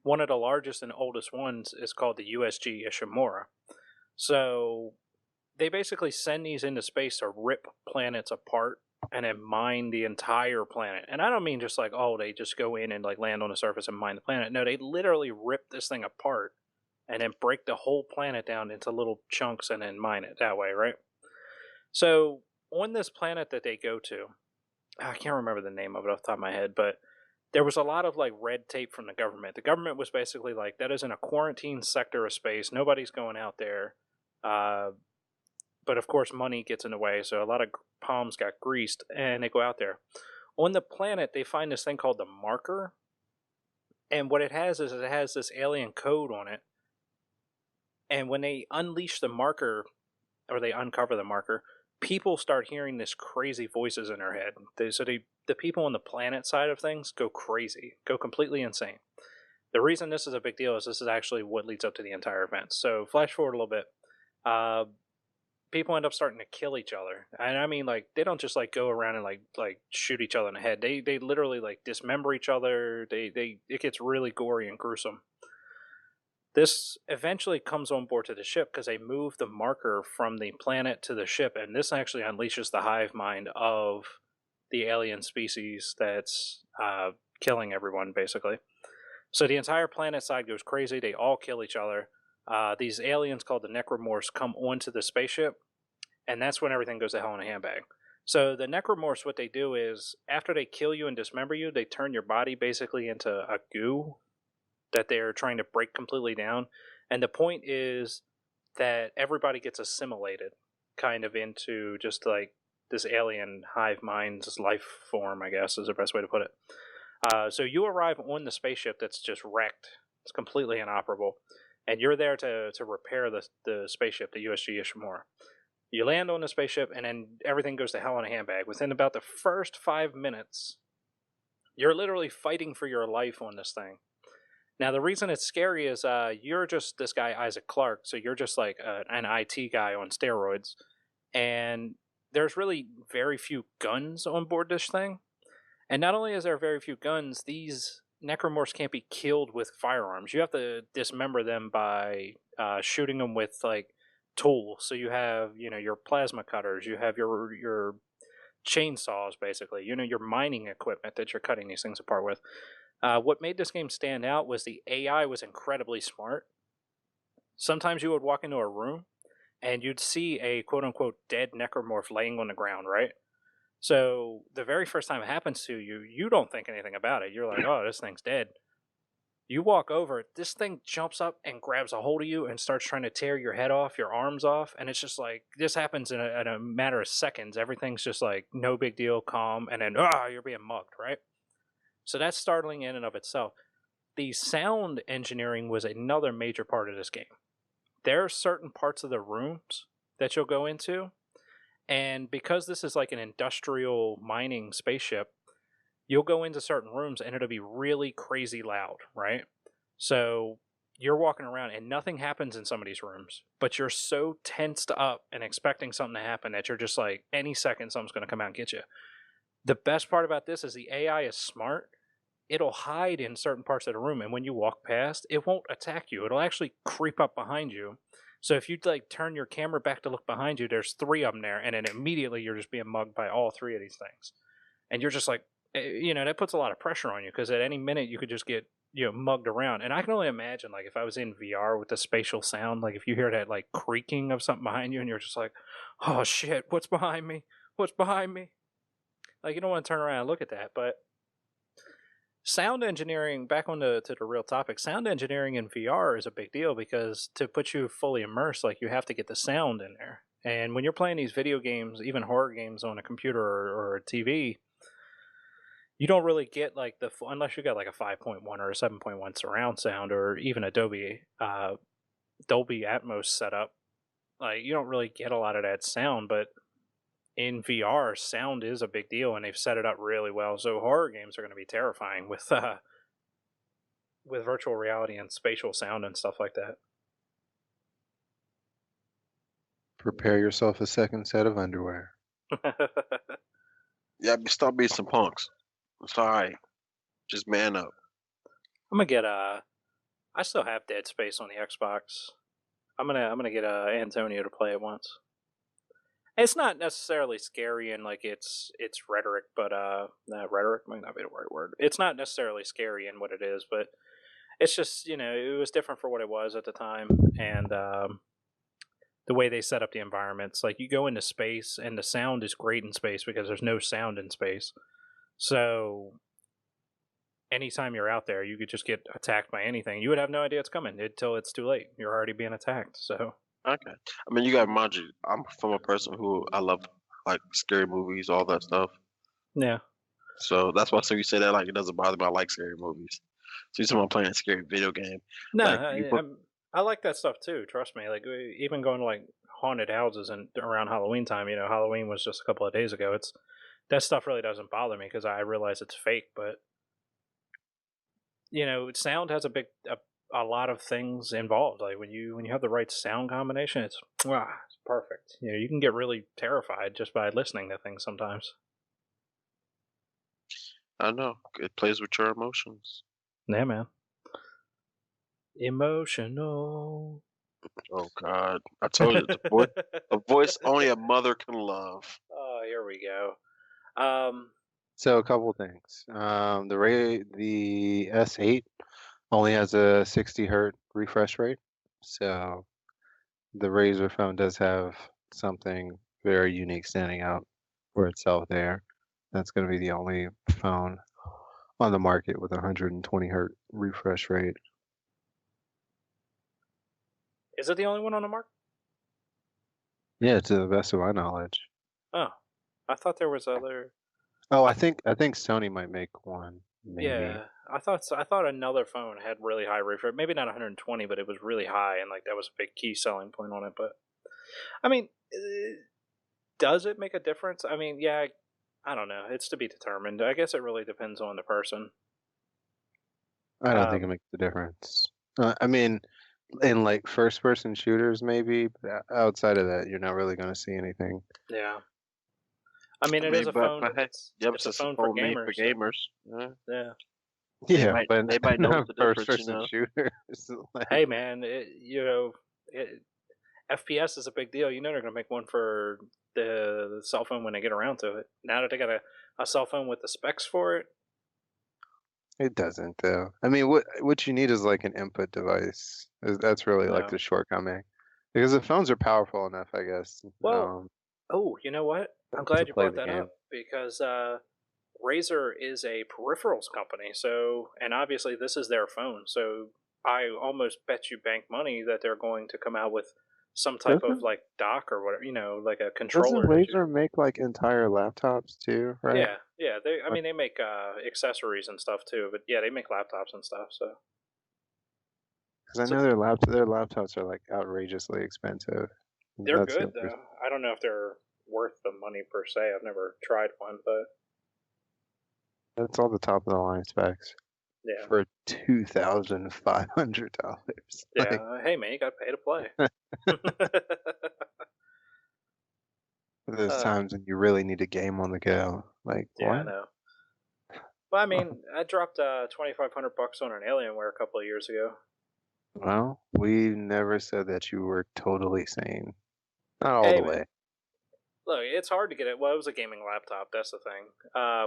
[SPEAKER 1] one of the largest and oldest ones is called the USG Ishimura. So they basically send these into space to rip planets apart and then mine the entire planet. And I don't mean just like, oh, they just go in and like land on the surface and mine the planet. No, they literally rip this thing apart and then break the whole planet down into little chunks and then mine it that way, right? So on this planet that they go to, I can't remember the name of it off the top of my head, but there was a lot of like red tape from the government. The government was basically like, that is in a quarantine sector of space. Nobody's going out there. But of course, money gets in the way, so a lot of palms got greased, and they go out there. On the planet, they find this thing called the marker, and what it has is it has this alien code on it. And when they unleash the marker, or they uncover the marker, people start hearing this crazy voices in their head. The people on the planet side of things go crazy, go completely insane. The reason this is a big deal is this is actually what leads up to the entire event. So flash forward a little bit. people end up starting to kill each other. And I mean, like, they don't just like go around and like shoot each other in the head. They literally like dismember each other. It gets really gory and gruesome. This eventually comes on board to the ship because they move the marker from the planet to the ship, and this actually unleashes the hive mind of the alien species that's killing everyone, basically. So the entire planet side goes crazy. They all kill each other. These aliens called the Necromorphs come onto the spaceship, and that's when everything goes to hell in a handbag. So the Necromorphs, what they do is, after they kill you and dismember you, they turn your body basically into a goo that they're trying to break completely down. And the point is that everybody gets assimilated kind of into just like this alien hive mind's life form, I guess is the best way to put it. So you arrive on the spaceship that's just wrecked. It's completely inoperable. And you're there to repair the spaceship, the USG Ishimura. You land on the spaceship, and then everything goes to hell in a handbag. Within about the first 5 minutes, you're literally fighting for your life on this thing. Now, the reason it's scary is you're just this guy, Isaac Clarke, so you're just like an IT guy on steroids. And there's really very few guns on board this thing. And not only is there very few guns, these necromorphs can't be killed with firearms. You have to dismember them by shooting them with like tools. So you have, your plasma cutters, you have your chainsaws, basically, your mining equipment that you're cutting these things apart with. What made this game stand out was the AI was incredibly smart. Sometimes you would walk into a room and you'd see a quote-unquote dead necromorph laying on the ground, right? So the very first time it happens to you, you don't think anything about it. You're like, oh, this thing's dead. You walk over, this thing jumps up and grabs a hold of you and starts trying to tear your head off, your arms off, and it's just like, this happens in a matter of seconds. Everything's just like, no big deal, calm, and then, you're being mugged, right? So that's startling in and of itself. The sound engineering was another major part of this game. There are certain parts of the rooms that you'll go into, and because this is like an industrial mining spaceship, you'll go into certain rooms and it'll be really crazy loud, right? So you're walking around and nothing happens in some of these rooms, but you're so tensed up and expecting something to happen that you're just like, any second something's going to come out and get you. The best part about this is the AI is smart. It'll hide in certain parts of the room, and when you walk past, it won't attack you. It'll actually creep up behind you. So if you like turn your camera back to look behind you, there's 3 of them there, and then immediately you're just being mugged by all 3 of these things. And you're just like, that puts a lot of pressure on you, because at any minute you could just get mugged around. And I can only imagine, like, if I was in VR with the spatial sound, like if you hear that like creaking of something behind you and you're just like, oh shit, what's behind me? What's behind me? Like, you don't want to turn around and look at that. But sound engineering, back on to the real topic, sound engineering in VR is a big deal, because to put you fully immersed, like, you have to get the sound in there. And when you're playing these video games, even horror games on a computer or a TV, you don't really get like unless you got like a 5.1 or a 7.1 surround sound, or even a Dolby Atmos setup. Like, you don't really get a lot of that sound. But in VR, sound is a big deal, and they've set it up really well. So horror games are going to be terrifying with virtual reality and spatial sound and stuff like that.
[SPEAKER 3] Prepare yourself a second set of underwear.
[SPEAKER 2] Yeah, stop being some punks. It's alright. Just man up.
[SPEAKER 1] I'm gonna get I still have Dead Space on the Xbox. I'm gonna get Antonio to play it once. It's not necessarily scary and like it's rhetoric, but rhetoric might not be the right word. It's not necessarily scary in what it is, but it's just, it was different for what it was at the time, and the way they set up the environments. Like, you go into space and the sound is great in space because there's no sound in space. So anytime you're out there, you could just get attacked by anything. You would have no idea it's coming until it's too late. You're already being attacked. So
[SPEAKER 2] Okay. I mean, you got to mind you, I'm from a person who I love like scary movies, all that stuff.
[SPEAKER 1] yeah.
[SPEAKER 2] So that's why. So you say that like it doesn't bother me. I like scary movies. So you someone playing a scary video game.
[SPEAKER 1] No,
[SPEAKER 2] Like you put,
[SPEAKER 1] I like that stuff too. Trust me. Like, even going to like haunted houses and around Halloween time. Halloween was just a couple of days ago. That stuff really doesn't bother me because I realize it's fake. But sound has a a lot of things involved. Like when you have the right sound combination, it's perfect. You know, you can get really terrified just by listening to things sometimes.
[SPEAKER 2] I know. It plays with your emotions.
[SPEAKER 1] Yeah, man. Emotional.
[SPEAKER 2] Oh God. I told you, a voice only a mother can love.
[SPEAKER 1] Oh, here we go.
[SPEAKER 3] So a couple things. The S8 only has a 60 hertz refresh rate, so the Razer phone does have something very unique standing out for itself there. That's going to be the only phone on the market with 120 hertz refresh rate.
[SPEAKER 1] Is it the only one on the market?
[SPEAKER 3] Yeah, to the best of my knowledge.
[SPEAKER 1] Oh, I thought there was other.
[SPEAKER 3] Oh, I think Sony might make one, maybe.
[SPEAKER 1] Yeah, I thought so. I thought another phone had really high refresh rate. Maybe not 120, but it was really high, and like that was a big key selling point on it. But I mean, does it make a difference? I mean, yeah, I don't know. It's to be determined. I guess it really depends on the person.
[SPEAKER 3] I don't think it makes a difference. I mean, in like first-person shooters, maybe, but outside of that, you're not really going to see anything.
[SPEAKER 1] Yeah. I mean, it is a phone.
[SPEAKER 2] But hey,
[SPEAKER 1] It's a phone for
[SPEAKER 2] made
[SPEAKER 1] gamers.
[SPEAKER 2] for gamers. Yeah.
[SPEAKER 1] Yeah.
[SPEAKER 3] Yeah, but
[SPEAKER 2] they might notice the difference,
[SPEAKER 3] first-person shooters. Like,
[SPEAKER 1] Hey, man, FPS is a big deal. You know they're going to make one for the cell phone when they get around to it. Now that they got a cell phone with the specs for it.
[SPEAKER 3] it doesn't, though. I mean, what you need is like an input device. That's really like
[SPEAKER 1] No.
[SPEAKER 3] the shortcoming, because the phones are powerful enough, I guess.
[SPEAKER 1] Well, you know what? I'm glad you brought that up because Razer is a peripherals company. So, and obviously this is their phone. So I almost bet you bank money that they're going to come out with some type of like dock or whatever, like a controller.
[SPEAKER 3] Doesn't Razer make like entire laptops too, right?
[SPEAKER 1] Yeah. I mean, they make accessories and stuff too, but yeah, they make laptops and stuff. So,
[SPEAKER 3] because I know their laptops are like outrageously expensive.
[SPEAKER 1] They're good though. I don't know if they're worth the money per se. I've never tried one, but
[SPEAKER 3] that's all the top of the line specs.
[SPEAKER 1] Yeah.
[SPEAKER 3] For $2,500.
[SPEAKER 1] Yeah. Like, hey man, you got to pay to play.
[SPEAKER 3] There's times when you really need a game on the go. Like,
[SPEAKER 1] yeah,
[SPEAKER 3] what?
[SPEAKER 1] I know. Well, I mean, I dropped $2,500 on an Alienware a couple of years ago.
[SPEAKER 3] Well, we never said that you were totally sane. Not all the way.
[SPEAKER 1] Look, it's hard to get it. Well, it was a gaming laptop. That's the thing.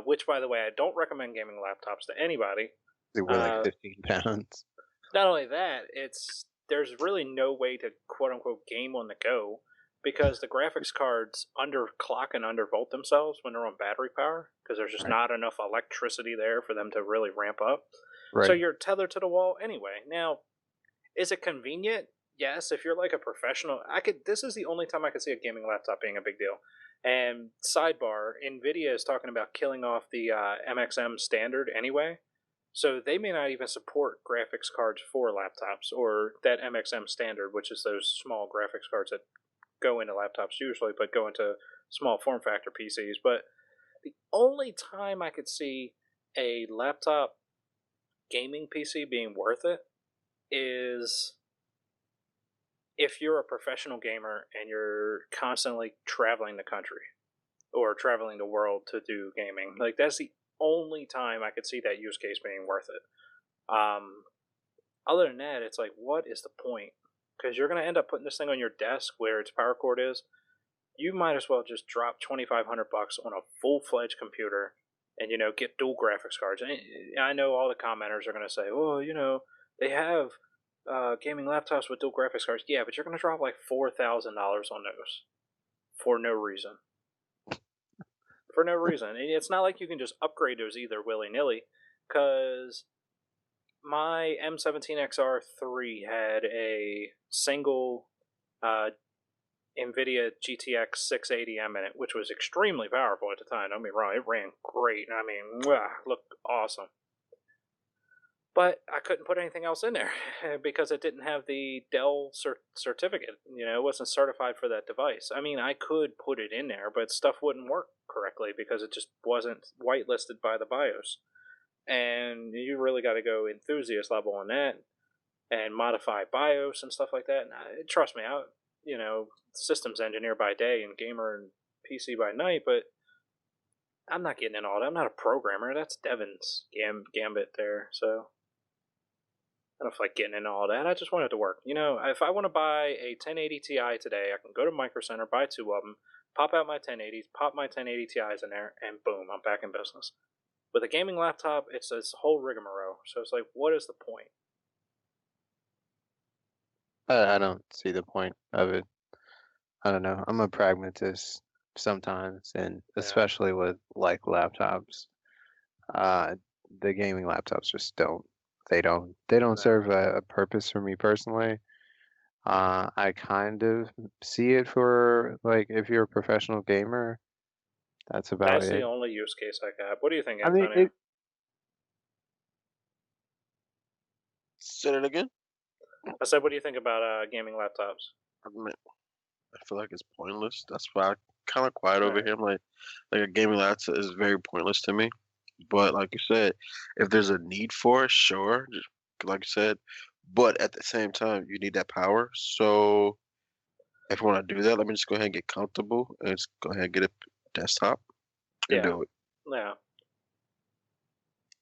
[SPEAKER 1] Which, by the way, I don't recommend gaming laptops to anybody.
[SPEAKER 3] They were like 15 pounds.
[SPEAKER 1] Not only that, there's really no way to quote unquote game on the go because the graphics cards underclock and undervolt themselves when they're on battery power because there's just not enough electricity there for them to really ramp up. Right. So you're tethered to the wall anyway. Now, is it convenient? Yes, if you're like a professional, this is the only time I could see a gaming laptop being a big deal. And sidebar, Nvidia is talking about killing off the MXM standard anyway. So they may not even support graphics cards for laptops or that MXM standard, which is those small graphics cards that go into laptops usually, but go into small form factor PCs. But the only time I could see a laptop gaming PC being worth it is if you're a professional gamer and you're constantly traveling the country or traveling the world to do gaming. Like, that's the only time I could see that use case being worth it. Other than that, it's like, what is the point? Because you're going to end up putting this thing on your desk where its power cord is. You might as well just drop $2,500 on a full-fledged computer and, get dual graphics cards. And I know all the commenters are going to say, oh, they have gaming laptops with dual graphics cards. Yeah, but you're going to drop like $4,000 on those for no reason. For no reason. And it's not like you can just upgrade those either willy-nilly, because my M17XR3 had a single NVIDIA GTX 680M in it, which was extremely powerful at the time. Don't get me wrong, it ran great. I mean, looked awesome. But I couldn't put anything else in there because it didn't have the Dell certificate. It wasn't certified for that device. I mean, I could put it in there, but stuff wouldn't work correctly because it just wasn't whitelisted by the BIOS. And you really got to go enthusiast level on that. and modify BIOS and stuff like that. And trust me, systems engineer by day and gamer and PC by night, but I'm not getting in all that. I'm not a programmer. That's Devin's gambit there. So I don't feel like getting into all that. I just want it to work. If I want to buy a 1080 Ti today, I can go to Micro Center, buy 2 of them, pop out my 1080s, pop my 1080 Ti's in there, and boom, I'm back in business. With a gaming laptop, it's this whole rigmarole. So it's like, what is the point?
[SPEAKER 3] I don't see the point of it. I don't know. I'm a pragmatist sometimes, and
[SPEAKER 1] Yeah.
[SPEAKER 3] especially with like laptops. The gaming laptops just don't. They don't serve a purpose for me personally. I kind of see it for like if you're a professional gamer, that's about
[SPEAKER 1] That's the
[SPEAKER 3] it.
[SPEAKER 1] only use case I got. What do you think,
[SPEAKER 3] I mean,
[SPEAKER 1] Antonio?
[SPEAKER 2] Say it again.
[SPEAKER 1] I said, what do you think about gaming laptops?
[SPEAKER 2] I mean, I feel like it's pointless. That's why I'm kind of quiet over here. I'm like a gaming laptop is very pointless to me. But like you said, if there's a need for it, sure, just like you said. But at the same time, you need that power. So if you want to do that, let me just go ahead and get comfortable and just go ahead and get a desktop and
[SPEAKER 1] Yeah.
[SPEAKER 2] do it.
[SPEAKER 1] Yeah.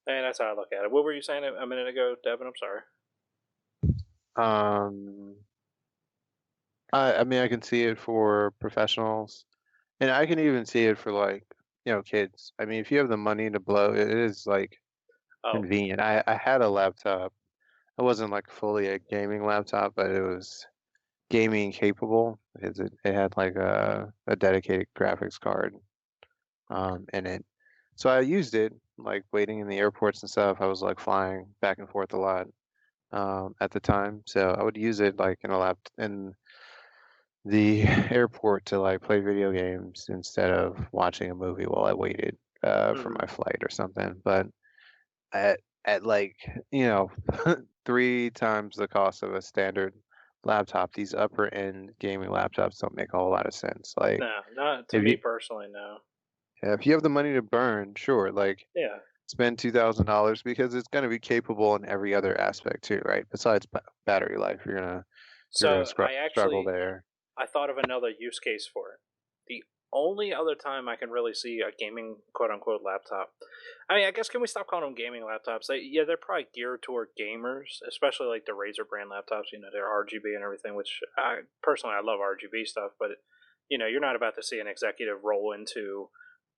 [SPEAKER 1] And that's how I look at it. What were you saying a minute ago, Devin? I'm sorry.
[SPEAKER 3] I mean, I can see it for professionals, and I can even see it for like, kids. I mean, if you have the money to blow, it is like
[SPEAKER 1] Oh,
[SPEAKER 3] convenient. I had a laptop. It wasn't like fully a gaming laptop, but it was gaming capable because it had like a dedicated graphics card in it. So I used it like waiting in the airports and stuff. I was like flying back and forth a lot at the time, so I would use it like in the airport to like play video games instead of watching a movie while I waited for
[SPEAKER 1] mm,
[SPEAKER 3] my flight or something. But at like, you know, 3 times the cost of a standard laptop, these upper end gaming laptops don't make a whole lot of sense. Like
[SPEAKER 1] no, not to
[SPEAKER 3] if
[SPEAKER 1] me
[SPEAKER 3] you
[SPEAKER 1] personally, no.
[SPEAKER 3] if you have the money to burn, sure, like
[SPEAKER 1] Yeah.
[SPEAKER 3] spend $2,000 because it's going to be capable in every other aspect too, right? Besides battery life, you're gonna
[SPEAKER 1] So
[SPEAKER 3] struggle there.
[SPEAKER 1] I thought of another use case for it. The only other time I can really see a gaming quote unquote laptop. I mean, I guess can we stop calling them gaming laptops? They're probably geared toward gamers, especially like the Razer brand laptops. They're RGB and everything. Which I personally I love RGB stuff, but you're not about to see an executive roll into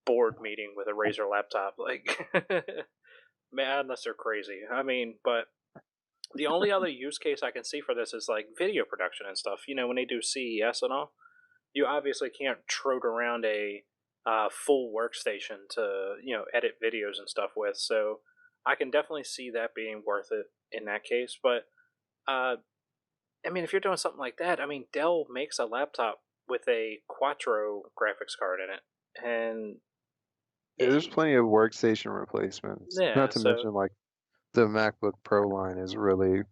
[SPEAKER 1] board meeting with a Razer laptop, like man, unless they're crazy. I mean, but the only other use case I can see for this is like video production and stuff. When they do CES and all, you obviously can't trot around a full workstation to edit videos and stuff with. So I can definitely see that being worth it in that case. But I mean, if you're doing something like that, I mean, Dell makes a laptop with a Quattro graphics card in it, and
[SPEAKER 3] Yeah, there's
[SPEAKER 1] it,
[SPEAKER 3] plenty of workstation replacements.
[SPEAKER 1] yeah,
[SPEAKER 3] Not to
[SPEAKER 1] so
[SPEAKER 3] mention like the MacBook Pro line is really,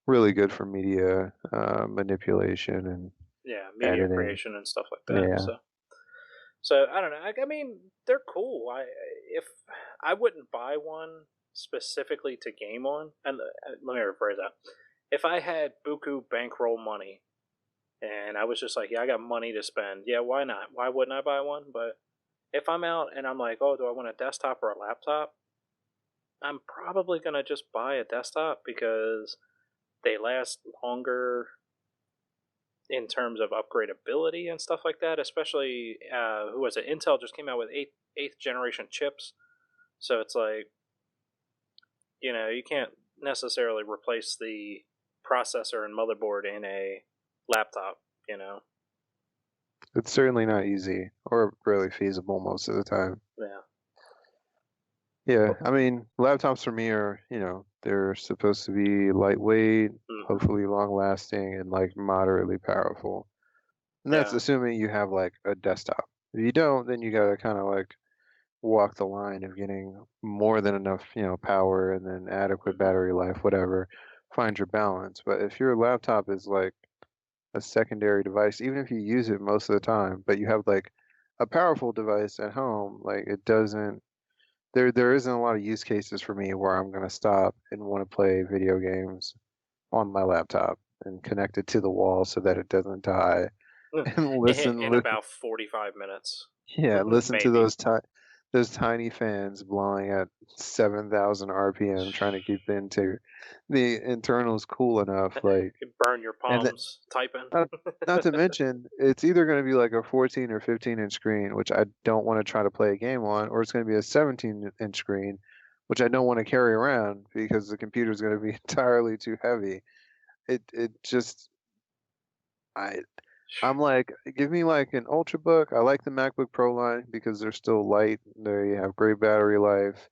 [SPEAKER 3] really good for media manipulation and
[SPEAKER 1] yeah, media
[SPEAKER 3] editing.
[SPEAKER 1] creation and stuff like that.
[SPEAKER 3] Yeah.
[SPEAKER 1] So I don't know. I mean, they're cool. If I wouldn't buy one specifically to game on, and let me rephrase that. If I had buku bankroll money and I was just like, yeah, I got money to spend. Yeah, why not? Why wouldn't I buy one? But if I'm out and I'm like, oh, do I want a desktop or a laptop? I'm probably gonna just buy a desktop because they last longer in terms of upgradability and stuff like that. Especially, who was it? Intel just came out with eighth generation chips, so it's like you can't necessarily replace the processor and motherboard in a laptop. You know,
[SPEAKER 3] It's certainly not easy or really feasible most of the time.
[SPEAKER 1] yeah,
[SPEAKER 3] Yeah, I mean, laptops for me are, they're supposed to be lightweight,
[SPEAKER 1] mm-hmm.
[SPEAKER 3] hopefully long lasting, and like moderately powerful. And that's
[SPEAKER 1] Yeah,
[SPEAKER 3] assuming you have like a desktop. If you don't, then you gotta kind of like walk the line of getting more than enough, power and then adequate
[SPEAKER 1] mm-hmm.
[SPEAKER 3] battery life, whatever. Find your balance. But if your laptop is like a secondary device, even if you use it most of the time, but you have like a powerful device at home, like it doesn't there isn't a lot of use cases for me where I'm gonna stop and want to play video games on my laptop and connect it to the wall so that it doesn't die, and
[SPEAKER 1] in about 45 minutes.
[SPEAKER 3] listen to
[SPEAKER 1] Maybe.
[SPEAKER 3] those tiny fans blowing at 7,000 RPM, trying to keep the internals cool enough, like,
[SPEAKER 1] Burn your
[SPEAKER 3] and
[SPEAKER 1] palms typing.
[SPEAKER 3] not to mention, it's either going to be like a 14 or 15-inch screen, which I don't want to try to play a game on, or it's going to be a 17-inch screen, which I don't want to carry around because the computer is going to be entirely too heavy. It just I'm like, give me like an Ultrabook. I like the MacBook Pro line because they're still light. They have great battery life.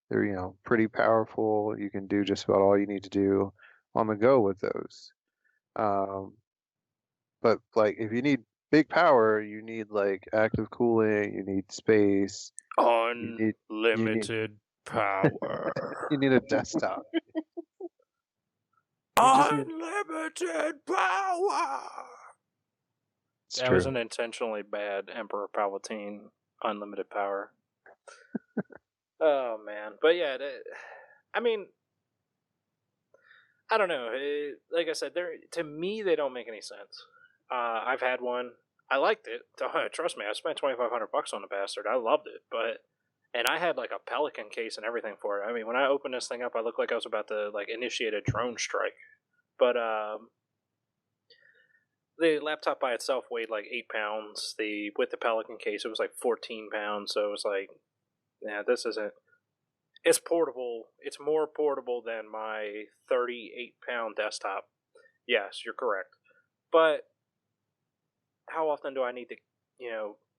[SPEAKER 3] They're, pretty powerful. You can do just about all you need to do on the go with those. Um, but like if you need big power, you need like active cooling, you need space,
[SPEAKER 1] Unlimited power.
[SPEAKER 3] you need a desktop.
[SPEAKER 1] Unlimited power.
[SPEAKER 3] It's
[SPEAKER 1] That
[SPEAKER 3] true.
[SPEAKER 1] was an intentionally bad Emperor Palpatine unlimited power. Oh man, but yeah, I mean, I don't know. Like I said, to me they don't make any sense. I've had one. I liked it. Trust me, I spent $2,500 on the bastard. I loved it, and I had like a Pelican case and everything for it. I mean, when I opened this thing up, I looked like I was about to like initiate a drone strike. But the laptop by itself weighed like 8 pounds. With the Pelican case, it was like 14 pounds. So it was like, yeah, this isn't. It's portable. It's more portable than my 38-pound desktop. Yes, you're correct. But how often do I need to,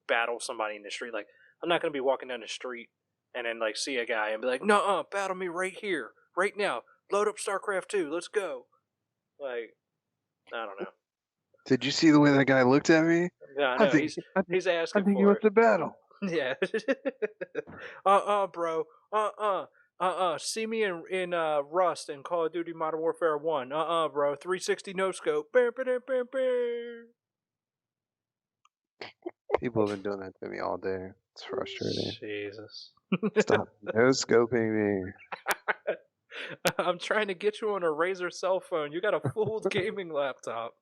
[SPEAKER 1] battle somebody in the street? Like, I'm not going to be walking down the street and then, like, see a guy and be like, "No, battle me right here, right now. Load up StarCraft 2. Let's go." Like, I don't know.
[SPEAKER 3] Did you see the way that guy looked at me?
[SPEAKER 1] No, no, he's asking
[SPEAKER 3] he
[SPEAKER 1] for
[SPEAKER 3] wants
[SPEAKER 1] it.
[SPEAKER 3] to battle.
[SPEAKER 1] Yeah. Bro. See me in Rust and Call of Duty Modern Warfare 1. Bro. 360 no scope.
[SPEAKER 3] People have been doing that to me all day. It's frustrating.
[SPEAKER 1] Jesus.
[SPEAKER 3] Stop no scoping me.
[SPEAKER 1] I'm trying to get you on a Razer cell phone. You got a full gaming laptop.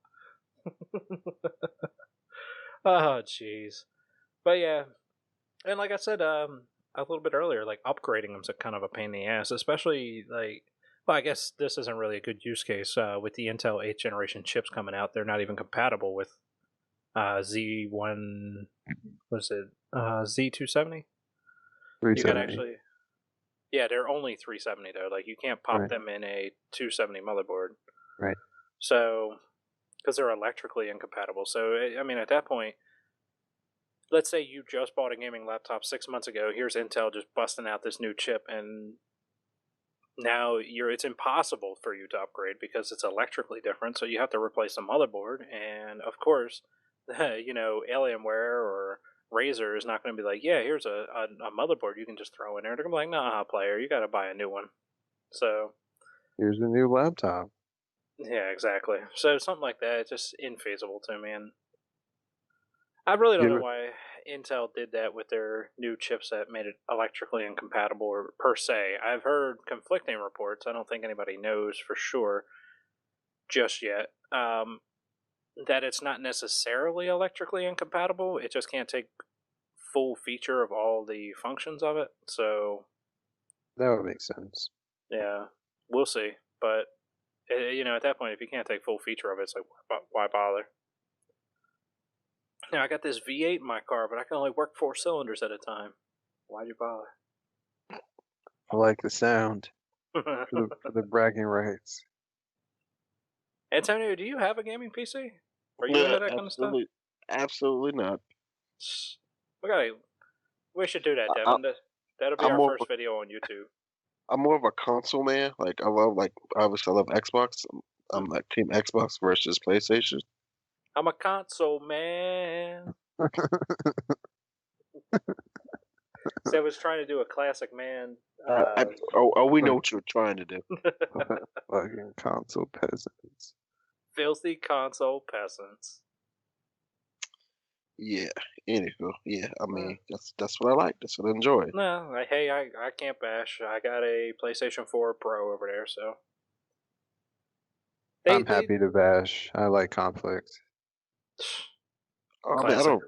[SPEAKER 1] Oh, jeez. But yeah, and like I said, a little bit earlier, like upgrading them's a kind of a pain in the ass, especially like. Well, I guess this isn't really a good use case with the Intel 8th generation chips coming out. They're not even compatible with Z1. What's it? Z270. You got
[SPEAKER 3] 370.
[SPEAKER 1] actually. Yeah, they're only 370 though. Like you can't pop
[SPEAKER 3] Right.
[SPEAKER 1] them in a 270 motherboard.
[SPEAKER 3] Right.
[SPEAKER 1] So, because they're electrically incompatible. So, I mean, at that point, let's say you just bought a gaming laptop 6 months ago. Here's Intel just busting out this new chip, and now it's impossible for you to upgrade because it's electrically different. So you have to replace the motherboard, and of course, Alienware or Razer is not going to be like, yeah, here's a motherboard you can just throw in there. They're going to be like, nah, player, you got to buy a new one. So
[SPEAKER 3] Here's the new laptop.
[SPEAKER 1] yeah, exactly. So something like that, it's just infeasible to me, and I really don't know why Intel did that with their new chipset, made it electrically incompatible or per se. I've heard conflicting reports. I don't think anybody knows for sure just yet. That it's not necessarily electrically incompatible. It just can't take full feature of all the functions of it. So
[SPEAKER 3] that would make sense.
[SPEAKER 1] Yeah, we'll see. But at that point, if you can't take full feature of it, it's like why bother? Now I got this V8 in my car, but I can only work 4 cylinders at a time. Why'd you bother?
[SPEAKER 3] I like the sound for the bragging rights.
[SPEAKER 1] Antonio, do you have a gaming PC? Are you into that kind of stuff?
[SPEAKER 2] Absolutely not.
[SPEAKER 1] We should do that, Devin. That'll be our first video on YouTube.
[SPEAKER 2] I'm more of a console man. Like obviously I love Xbox. I'm like Team Xbox versus PlayStation.
[SPEAKER 1] I'm a console man. So I was trying to do a classic man.
[SPEAKER 2] We know what you're trying to do.
[SPEAKER 3] Fucking console peasants.
[SPEAKER 1] Filthy console peasants.
[SPEAKER 2] Yeah. Anywho, yeah. I mean, that's what I like. That's what I enjoy.
[SPEAKER 1] No, I can't bash. I got a PlayStation 4 Pro over there, so.
[SPEAKER 3] I'm happy to bash. I like conflict.
[SPEAKER 2] I mean,
[SPEAKER 1] Classic.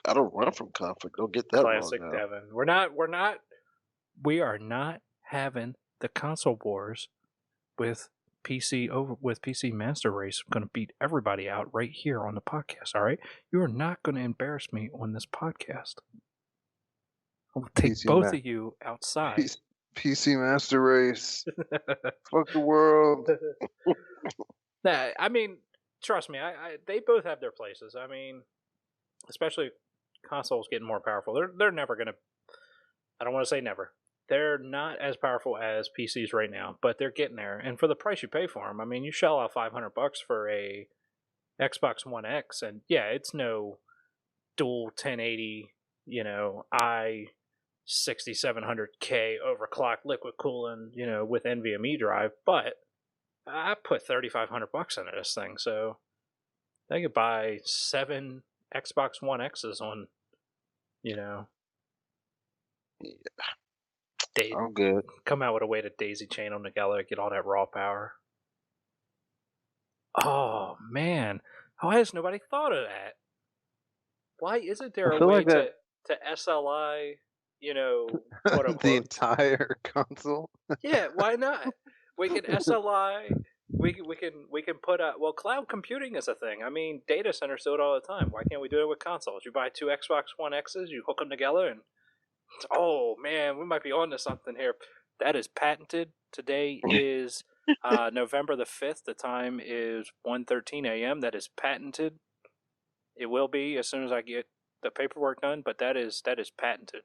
[SPEAKER 2] I don't run from conflict. Don't get that
[SPEAKER 1] Classic
[SPEAKER 2] wrong now.
[SPEAKER 1] Devin. We are not having the console wars with PC Master Race. I'm going to beat everybody out right here on the podcast. All right, you are not going to embarrass me on this podcast. I'll take both of you outside.
[SPEAKER 3] PC Master Race. Fuck the world.
[SPEAKER 1] Nah, I mean, trust me. They both have their places. I mean, especially consoles getting more powerful. They're never going to. I don't want to say never. They're not as powerful as PCs right now, but they're getting there. And for the price you pay for them, I mean, you shell out $500 for a Xbox One X, and yeah, it's no dual 1080, i6700K overclocked liquid cooling, with NVMe drive, but I put $3,500 into this thing, so I could buy 7 Xbox One X's on,
[SPEAKER 2] Yeah,
[SPEAKER 1] They
[SPEAKER 2] I'm good.
[SPEAKER 1] come out with a way to daisy chain them together, get all that raw power. Oh man, why has nobody thought of that? Why isn't there
[SPEAKER 3] I
[SPEAKER 1] a
[SPEAKER 3] feel
[SPEAKER 1] way
[SPEAKER 3] like that
[SPEAKER 1] to SLI, quote unquote?
[SPEAKER 3] the entire console.
[SPEAKER 1] Yeah, why not? We can SLI. We can put a cloud computing is a thing. I mean, data centers do it all the time. Why can't we do it with consoles? You buy 2 Xbox One X's, you hook them together, and oh man, we might be on to something here. That is patented. Today is November the 5th. The time is 1:13 a.m. That is patented. It will be as soon as I get the paperwork done, but that is patented.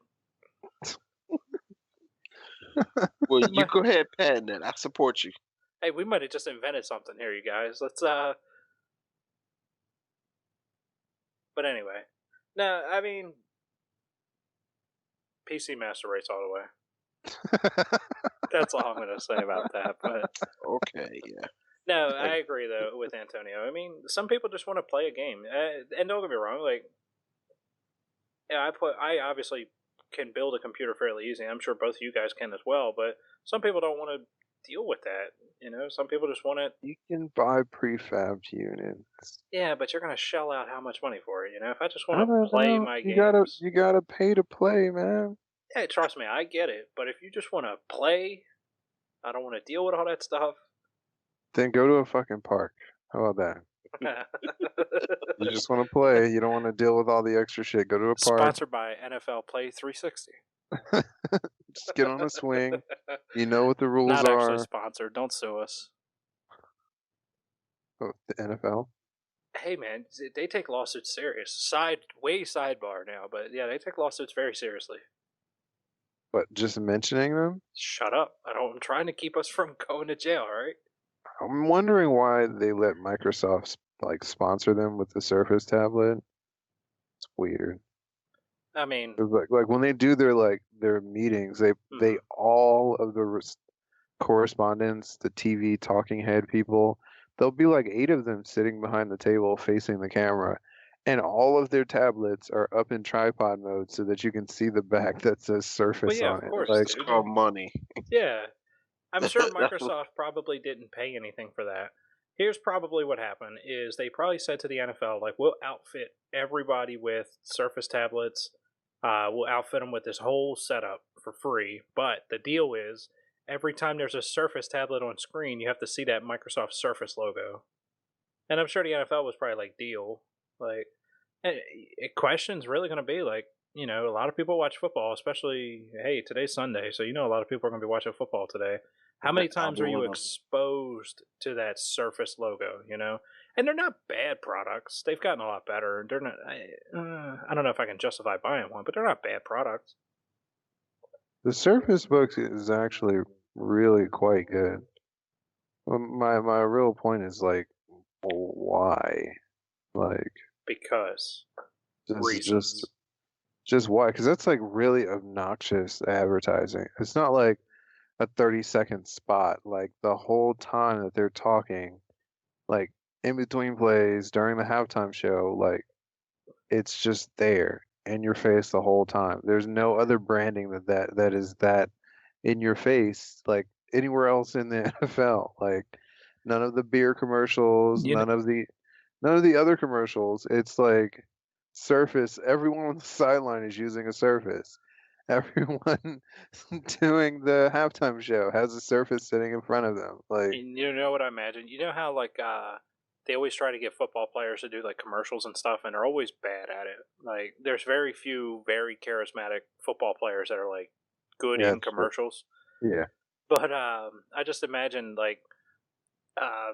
[SPEAKER 2] Well, you go ahead, patent that. I support you.
[SPEAKER 1] Hey, we might have just invented something here, you guys. Let's But anyway, no, I mean, PC Master Race all the way. That's all I'm going to say about that. But
[SPEAKER 2] Okay, yeah.
[SPEAKER 1] no, I agree though with Antonio. I mean, some people just want to play a game, and don't get me wrong. Like, yeah, I obviously can build a computer fairly easy. I'm sure both of you guys can as well. But some people don't want to deal with that. Some people just want it.
[SPEAKER 3] You can buy prefabbed units.
[SPEAKER 1] Yeah, but you're going to shell out how much money for it? If I just
[SPEAKER 3] I
[SPEAKER 1] want to
[SPEAKER 3] don't
[SPEAKER 1] play
[SPEAKER 3] know.
[SPEAKER 1] my
[SPEAKER 3] You
[SPEAKER 1] games,
[SPEAKER 3] gotta pay to play, man.
[SPEAKER 1] yeah, trust me, I get it. But if you just want to play, I don't want to deal with all that stuff.
[SPEAKER 3] Then go to a fucking park. How about that? You just want to play. You don't want to deal with all the extra shit. Go to a park.
[SPEAKER 1] Sponsored by NFL Play 360.
[SPEAKER 3] Just get on a swing. You know what the rules
[SPEAKER 1] Not
[SPEAKER 3] are.
[SPEAKER 1] actually sponsored. Don't sue us.
[SPEAKER 3] Oh, the NFL.
[SPEAKER 1] Hey man, they take lawsuits serious. Sidebar now, but yeah, they take lawsuits very seriously.
[SPEAKER 3] But just mentioning them?
[SPEAKER 1] Shut up! I'm trying to keep us from going to jail. All right.
[SPEAKER 3] I'm wondering why they let Microsoft sponsor them with the Surface tablet. It's weird.
[SPEAKER 1] I mean,
[SPEAKER 3] like when they do their meetings, they all of the correspondents, the TV talking head people, there'll be like 8 of them sitting behind the table facing the camera, and all of their tablets are up in tripod mode so that you can see the back that says Surface on
[SPEAKER 1] of
[SPEAKER 3] it.
[SPEAKER 1] course,
[SPEAKER 2] It's called money.
[SPEAKER 1] Yeah, I'm sure Microsoft probably didn't pay anything for that. Here's probably what happened is they probably said to the NFL, like, we'll outfit everybody with Surface tablets. We'll outfit them with this whole setup for free. But the deal is, every time there's a Surface tablet on screen, you have to see that Microsoft Surface logo. And I'm sure the NFL was probably like, deal. Like, question's really going to be like, a lot of people watch football, especially, hey, today's Sunday, so a lot of people are going to be watching football today. How many times are you exposed to that Surface logo, And they're not bad products. They've gotten a lot better. They're not, I don't know if I can justify buying one, but they're not bad products.
[SPEAKER 3] The Surface Book is actually really quite good. Well, my real point is why?
[SPEAKER 1] Because
[SPEAKER 3] just why? Because that's really obnoxious advertising. It's not like a 30-second spot. Like the whole time that they're talking, like in between plays during the halftime show, it's just there in your face the whole time. There's no other branding that is that in your face, like anywhere else in the NFL. none of the beer commercials,
[SPEAKER 1] You know,
[SPEAKER 3] none of the other commercials. It's like Surface. Everyone on the sideline is using a Surface. Everyone doing the halftime show has a Surface sitting in front of them. Like,
[SPEAKER 1] you know what I imagine? You know how like they always try to get football players to do like commercials and stuff, and they're always bad at it. Like, there's very few very charismatic football players that are like good
[SPEAKER 3] yeah,
[SPEAKER 1] in commercials.
[SPEAKER 3] yeah.
[SPEAKER 1] But I just imagine like uh,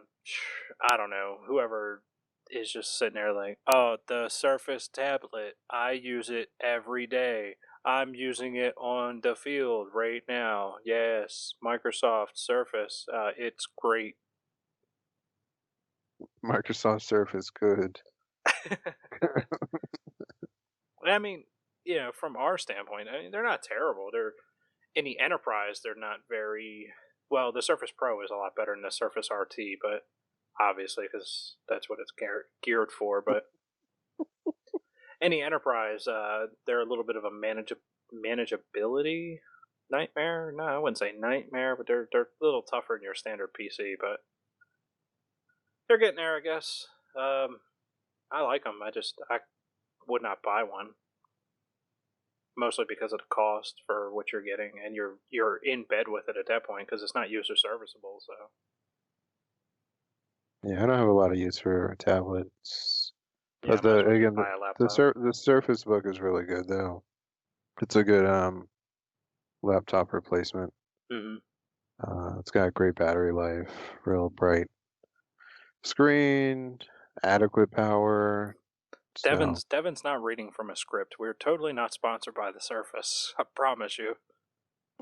[SPEAKER 1] I don't know, whoever is just sitting there like, oh, the Surface tablet, I use it every day. I'm using it on the field right now. Yes, Microsoft Surface, it's great.
[SPEAKER 3] Microsoft Surface, good.
[SPEAKER 1] I mean, you know, from our standpoint, I mean, they're not terrible. They're in the enterprise. They're not very well. The Surface Pro is a lot better than the Surface RT, but obviously because that's what it's geared for. But any enterprise, they're a little bit of a manageability nightmare. No, I wouldn't say nightmare, but they're a little tougher than your standard PC. But they're getting there, I guess. I like them. I would not buy one, mostly because of the cost for what you're getting, and you're in bed with it at that point because it's not user serviceable. So
[SPEAKER 3] Yeah, I don't have a lot of use for tablets,
[SPEAKER 1] yeah,
[SPEAKER 3] but
[SPEAKER 1] I might as well just
[SPEAKER 3] again,
[SPEAKER 1] buy a laptop.
[SPEAKER 3] the Surface Book is really good though. It's a good laptop replacement.
[SPEAKER 1] Mm-hmm.
[SPEAKER 3] It's got great battery life, real bright screen, adequate power. So,
[SPEAKER 1] Devin's not reading from a script. We're totally not sponsored by the Surface. I promise you.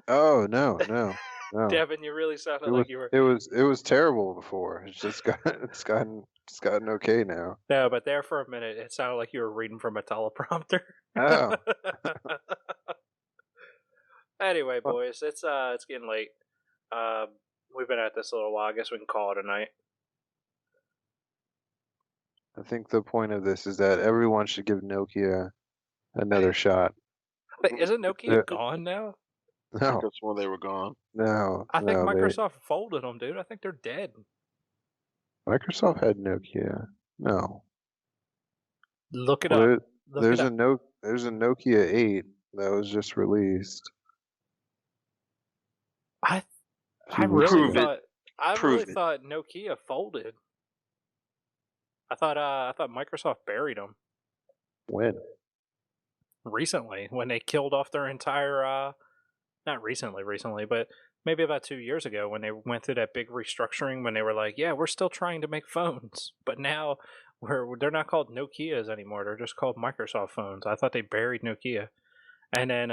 [SPEAKER 3] oh no, no, no.
[SPEAKER 1] Devin, you really sounded like you were.
[SPEAKER 3] It was terrible before. It's just it's gotten okay now.
[SPEAKER 1] No, but there for a minute, it sounded like you were reading from a teleprompter.
[SPEAKER 3] Oh,
[SPEAKER 1] Anyway,
[SPEAKER 3] well,
[SPEAKER 1] boys, it's getting late. We've been at this a little while. I guess we can call it a night.
[SPEAKER 3] I think the point of this is that everyone should give Nokia another shot.
[SPEAKER 1] Isn't Nokia gone now?
[SPEAKER 2] I think
[SPEAKER 3] No,
[SPEAKER 2] that's when they were gone.
[SPEAKER 3] no,
[SPEAKER 1] I think
[SPEAKER 3] no.
[SPEAKER 1] Microsoft folded them, dude. I think they're dead.
[SPEAKER 3] Microsoft had Nokia. No.
[SPEAKER 1] Look it
[SPEAKER 3] Well,
[SPEAKER 1] up. Look it up.
[SPEAKER 3] there's a Nokia 8 that was just released.
[SPEAKER 1] I
[SPEAKER 3] a few
[SPEAKER 1] I
[SPEAKER 3] weeks
[SPEAKER 1] really
[SPEAKER 2] Prove it.
[SPEAKER 1] thought I
[SPEAKER 2] Prove
[SPEAKER 1] really
[SPEAKER 2] it.
[SPEAKER 1] thought Nokia folded. I thought Microsoft buried them
[SPEAKER 3] When?
[SPEAKER 1] recently when they killed off their entire not recently, but maybe about 2 years ago when they went through that big restructuring when they were like, yeah, we're still trying to make phones, but now they're not called Nokias anymore. They're just called Microsoft phones. I thought they buried Nokia. And then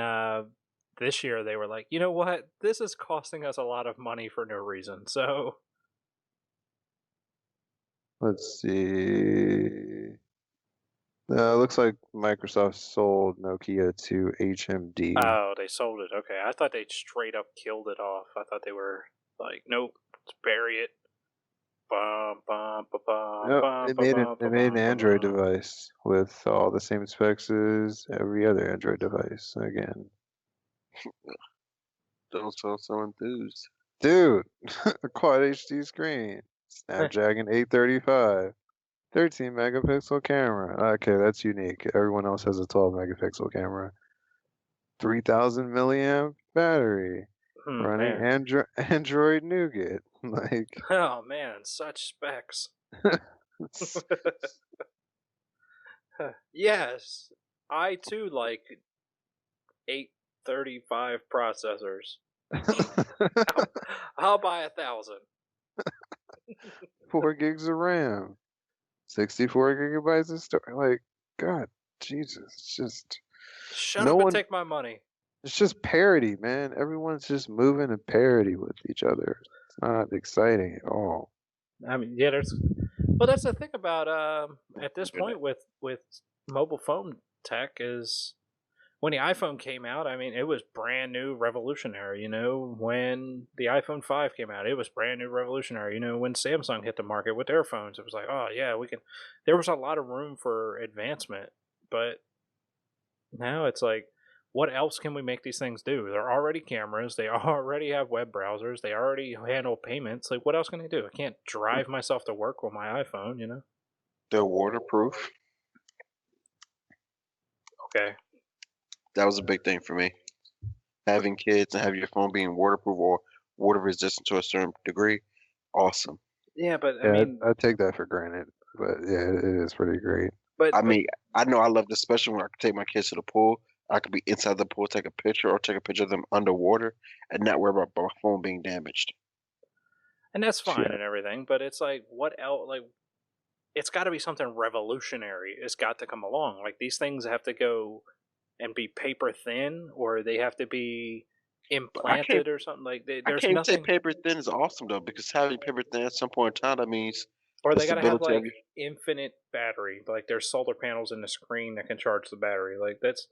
[SPEAKER 1] this year they were like, you know what? This is costing us a lot of money for no reason. So
[SPEAKER 3] Let's see. It looks like Microsoft sold Nokia to HMD.
[SPEAKER 1] oh, they sold it. Okay, I thought they straight up killed it off. I thought they were like, nope, let's bury it. Bum, bum, ba, bum,
[SPEAKER 3] Nope,
[SPEAKER 1] bum,
[SPEAKER 3] they
[SPEAKER 1] ba,
[SPEAKER 3] made
[SPEAKER 1] bum,
[SPEAKER 3] they
[SPEAKER 1] ba,
[SPEAKER 3] made an
[SPEAKER 1] bum, ba,
[SPEAKER 3] Android
[SPEAKER 1] bum.
[SPEAKER 3] device with all the same specs as every other Android device. Again,
[SPEAKER 2] Don't sound so enthused.
[SPEAKER 3] dude, a quad HD screen, Snapdragon 835, 13 megapixel camera. Okay, that's unique. Everyone else has a 12 megapixel camera. 3000 milliamp battery. Running
[SPEAKER 1] Man.
[SPEAKER 3] Android Nougat. Like,
[SPEAKER 1] Oh man, such specs. Yes, I too like 835 processors. I'll buy 1,000.
[SPEAKER 3] 4 gigs of RAM, 64 gigabytes of storage. Like, God, Jesus, it's just
[SPEAKER 1] Shut
[SPEAKER 3] no
[SPEAKER 1] up and
[SPEAKER 3] one.
[SPEAKER 1] take my money.
[SPEAKER 3] It's just parody, man. Everyone's just moving in parody with each other. It's not exciting at all.
[SPEAKER 1] I mean, yeah, well, that's the thing about at this point with mobile phone tech is when the iPhone came out, I mean, it was brand new, revolutionary. You know, when the iPhone 5 came out, it was brand new, revolutionary. You know, when Samsung hit the market with their phones, it was like, oh yeah, we can. There was a lot of room for advancement, but now it's like what else can we make these things do? They're already cameras. They already have web browsers. They already handle payments. Like, what else can I do? I can't drive myself to work with my iPhone, you know?
[SPEAKER 2] They're waterproof.
[SPEAKER 1] Okay.
[SPEAKER 2] That was a big thing for me. Having kids and having your phone being waterproof or water resistant to a certain degree, awesome.
[SPEAKER 1] Yeah, but I
[SPEAKER 3] Yeah,
[SPEAKER 1] mean,
[SPEAKER 3] I take that for granted, but yeah, it is pretty great.
[SPEAKER 1] but
[SPEAKER 2] I mean, I know I love this, especially when I can take my kids to the pool. I could be inside the pool, take a picture, or take a picture of them underwater, and not worry about my phone being damaged.
[SPEAKER 1] and that's fine
[SPEAKER 3] Yeah,
[SPEAKER 1] and everything, but it's like, what else? Like, it's got to be something revolutionary. It's got to come along. Like, these things have to go and be paper thin, or they have to be
[SPEAKER 2] But I can't,
[SPEAKER 1] implanted or something. Like,
[SPEAKER 2] I
[SPEAKER 1] there's
[SPEAKER 2] can't say
[SPEAKER 1] nothing,
[SPEAKER 2] paper thin is awesome though, because having paper thin at some point in time, that means
[SPEAKER 1] or
[SPEAKER 2] the
[SPEAKER 1] they got to have
[SPEAKER 2] stability of
[SPEAKER 1] like
[SPEAKER 2] you.
[SPEAKER 1] infinite battery. Like, there's solar panels in the screen that can charge the battery. Like, that's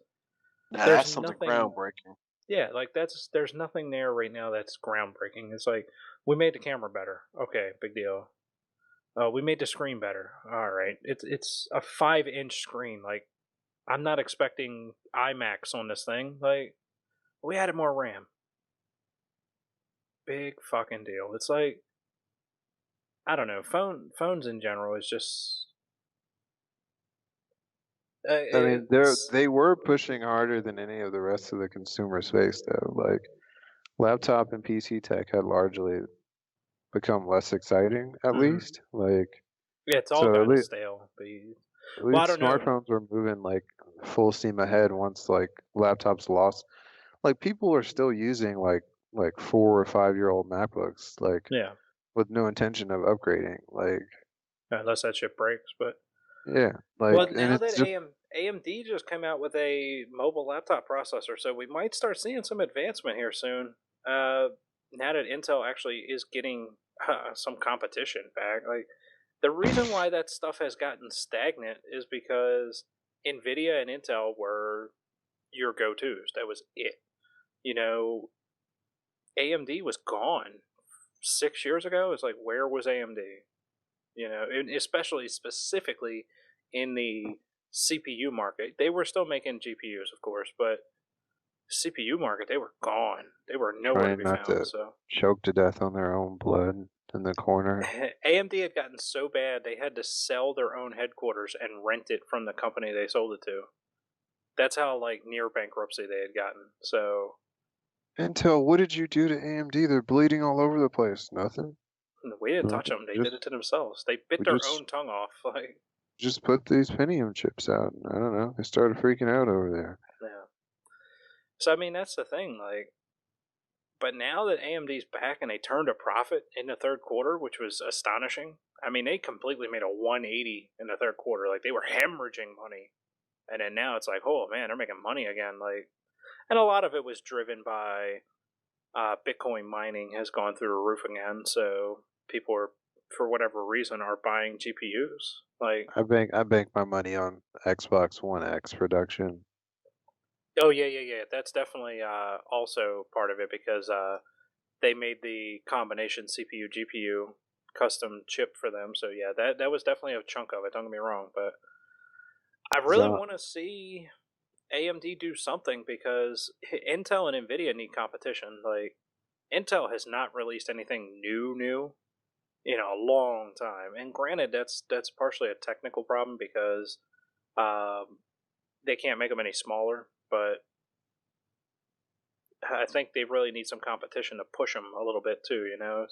[SPEAKER 2] Now
[SPEAKER 1] there's
[SPEAKER 2] that's something
[SPEAKER 1] nothing.
[SPEAKER 2] groundbreaking.
[SPEAKER 1] Yeah, like there's nothing there right now that's groundbreaking. It's like, we made the camera better. Okay, big deal. We made the screen better. All right, it's a 5-inch screen. Like, I'm not expecting IMAX on this thing. Like, we added more RAM. Big fucking deal. It's like, I don't know. Phones in general is just.
[SPEAKER 3] I mean,
[SPEAKER 1] It's
[SPEAKER 3] they were pushing harder than any of the rest of the consumer space, though. Like laptop and PC tech had largely become less exciting, at
[SPEAKER 1] mm,
[SPEAKER 3] least. Like
[SPEAKER 1] yeah, it's all
[SPEAKER 3] so,
[SPEAKER 1] gotten stale.
[SPEAKER 3] at
[SPEAKER 1] Well, I
[SPEAKER 3] least
[SPEAKER 1] don't know.
[SPEAKER 3] smartphones were moving like full steam ahead once like laptops lost. Like people are still using like 4 or 5 year old MacBooks, like
[SPEAKER 1] Yeah,
[SPEAKER 3] with no intention of upgrading. Like
[SPEAKER 1] unless that shit breaks, but.
[SPEAKER 3] yeah, like
[SPEAKER 1] Well,
[SPEAKER 3] and
[SPEAKER 1] now
[SPEAKER 3] it's
[SPEAKER 1] that
[SPEAKER 3] just
[SPEAKER 1] AMD just came out with a mobile laptop processor, so we might start seeing some advancement here soon. Now that Intel actually is getting some competition back, like, the reason why that stuff has gotten stagnant is because Nvidia and Intel were your go-tos. That was it. You know, AMD was gone 6 years ago. It's like, where was AMD? You know, and especially specifically in the CPU market. They were still making GPUs, of course, but CPU market, they were gone. They were nowhere to
[SPEAKER 3] trying
[SPEAKER 1] be
[SPEAKER 3] not
[SPEAKER 1] found.
[SPEAKER 3] to
[SPEAKER 1] So
[SPEAKER 3] choke to death on their own blood in the corner.
[SPEAKER 1] AMD had gotten so bad they had to sell their own headquarters and rent it from the company they sold it to. That's how like near bankruptcy they had gotten. So
[SPEAKER 3] Intel, what did you do to AMD? They're bleeding all over the place. Nothing.
[SPEAKER 1] we didn't touch
[SPEAKER 3] Nothing.
[SPEAKER 1] them. They did it to themselves. They bit
[SPEAKER 3] We
[SPEAKER 1] their own tongue off. Like,
[SPEAKER 3] just put these Pentium chips out. I don't know. They started freaking out over there.
[SPEAKER 1] yeah. So I mean, that's the thing. Like, but now that AMD's back and they turned a profit in the third quarter, which was astonishing. I mean, they completely made a 180 in the third quarter. Like, they were hemorrhaging money, and then now it's like, oh man, they're making money again. Like, and a lot of it was driven by Bitcoin mining has gone through the roof again. So people are, for whatever reason, are buying GPUs. Like,
[SPEAKER 3] I bank my money on Xbox One X production.
[SPEAKER 1] oh yeah. That's definitely also part of it because they made the combination CPU GPU custom chip for them. So yeah, that was definitely a chunk of it. Don't get me wrong, but I really
[SPEAKER 3] So
[SPEAKER 1] want to see AMD do something because Intel and Nvidia need competition. Like, Intel has not released anything new in a long time, and granted, that's partially a technical problem because um, they can't make them any smaller, but I think they really need some competition to push them a little bit too. You know,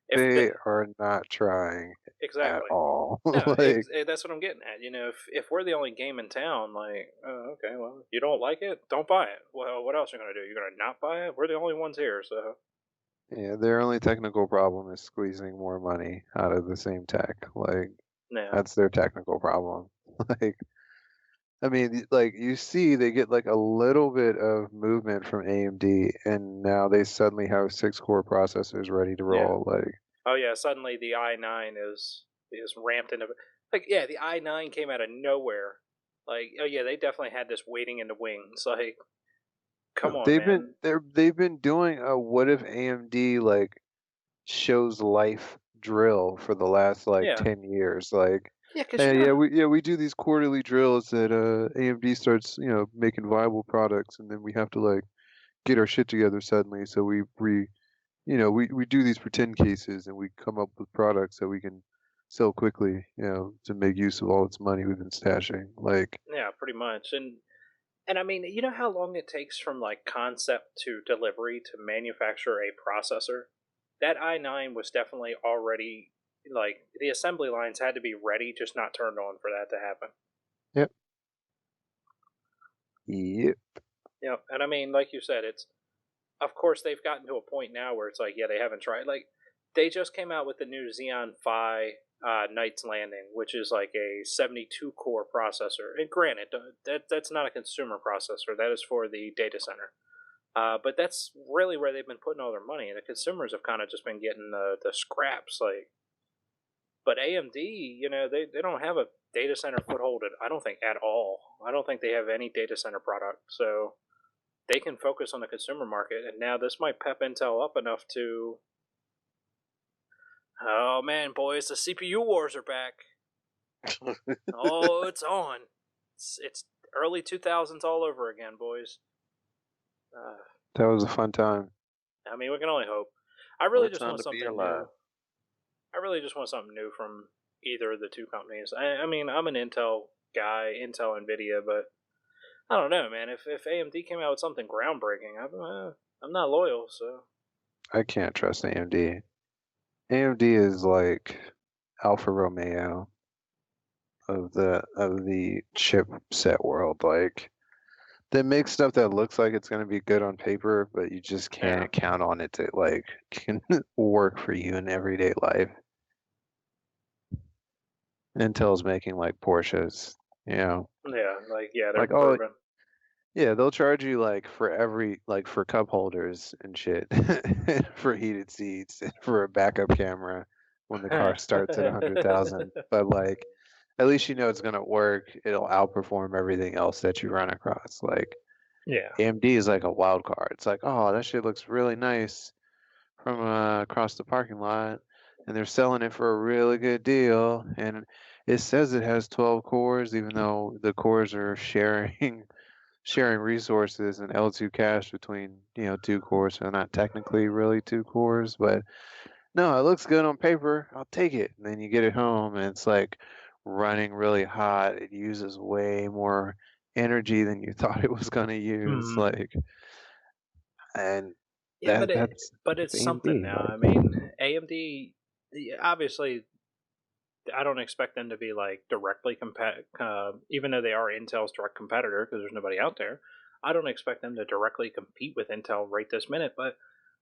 [SPEAKER 1] if
[SPEAKER 3] they
[SPEAKER 1] the
[SPEAKER 3] are not trying at
[SPEAKER 1] exactly.
[SPEAKER 3] all.
[SPEAKER 1] No,
[SPEAKER 3] Like
[SPEAKER 1] that's what I'm getting at. You know, if we're the only game in town, like, oh, okay, well, you don't like it, don't buy it. Well, what else are you gonna do? You're gonna not buy it? We're the only ones here, so
[SPEAKER 3] yeah, their only technical problem is squeezing more money out of the same tech. Like
[SPEAKER 1] yeah,
[SPEAKER 3] that's their technical problem. Like I mean, like you see, they get like a little bit of movement from AMD, and now they suddenly have 6 core processors ready to
[SPEAKER 1] yeah.
[SPEAKER 3] roll. Like,
[SPEAKER 1] Oh yeah, suddenly the i9 is ramped into, like, yeah, the i9 came out of nowhere. Like, oh yeah, they definitely had this waiting in the wings. Like, come on, man.
[SPEAKER 3] they've been doing a what if AMD like shows life drill for the last like
[SPEAKER 1] Yeah,
[SPEAKER 3] 10 years. Like,
[SPEAKER 1] Yeah, because
[SPEAKER 3] And we do these quarterly drills that AMD starts, making viable products, and then we have to like get our shit together suddenly. So we do these pretend cases, and we come up with products that we can sell quickly, to make use of all its money we've been stashing. Like,
[SPEAKER 1] yeah, pretty much. And I mean, you know how long it takes from like concept to delivery to manufacture a processor? That i9 was definitely already like the assembly lines had to be ready, just not turned on for that to happen.
[SPEAKER 3] yep, yep.
[SPEAKER 1] Yeah, and I mean, like you said, it's of course they've gotten to a point now where it's like, yeah, they haven't tried. Like they just came out with the new Xeon Phi Knight's Landing, which is like a 72 core processor. And granted, that's not a consumer processor; that is for the data center. But that's really where they've been putting all their money. And the consumers have kind of just been getting the scraps. Like, but AMD, they don't have a data center foothold. I don't think at all. I don't think they have any data center product. So they can focus on the consumer market. And now this might pep Intel up enough to. Oh man, boys, the CPU wars are back. Oh, it's on. It's early 2000s all over again, boys.
[SPEAKER 3] That was a fun time.
[SPEAKER 1] I mean, we can only hope. I really
[SPEAKER 2] What a
[SPEAKER 1] just
[SPEAKER 2] time
[SPEAKER 1] want
[SPEAKER 2] to be
[SPEAKER 1] something
[SPEAKER 2] alive.
[SPEAKER 1] new. I really just want something new from either of the two companies. I mean, I'm an Intel guy, Intel, Nvidia, but I don't know, man. If AMD came out with something groundbreaking, I'm not loyal, so.
[SPEAKER 3] I can't trust AMD. AMD is like Alfa Romeo of the chipset world. Like, they make stuff that looks like it's gonna be good on paper, but you just
[SPEAKER 1] Yeah.
[SPEAKER 3] can't count on it to like can work for you in everyday life. Intel's making like Porsches,
[SPEAKER 1] Yeah, they're
[SPEAKER 3] like, oh
[SPEAKER 1] proven.
[SPEAKER 3] yeah, they'll charge you like for every like for cup holders and shit, for heated seats, and for a backup camera when the car starts at 100,000. But like, at least you know it's gonna work. It'll outperform everything else that you run across. Like,
[SPEAKER 1] Yeah.
[SPEAKER 3] AMD is like a wild card. It's like, oh, that shit looks really nice from across the parking lot, and they're selling it for a really good deal. And it says it has 12 cores, even though the cores are sharing resources and L2 cache between two cores. So not technically really two cores, but no, it looks good on paper. I'll take it. And then you get it home, and it's like running really hot. It uses way more energy than you thought it was going to use.
[SPEAKER 1] Hmm.
[SPEAKER 3] Like, and
[SPEAKER 1] Yeah,
[SPEAKER 3] that's
[SPEAKER 1] but
[SPEAKER 3] it's
[SPEAKER 1] it's something
[SPEAKER 3] AMD.
[SPEAKER 1] now. I
[SPEAKER 3] Like,
[SPEAKER 1] mean, AMD obviously I don't expect them to be like directly even though they are Intel's direct competitor because there's nobody out there. I don't expect them to directly compete with Intel right this minute, but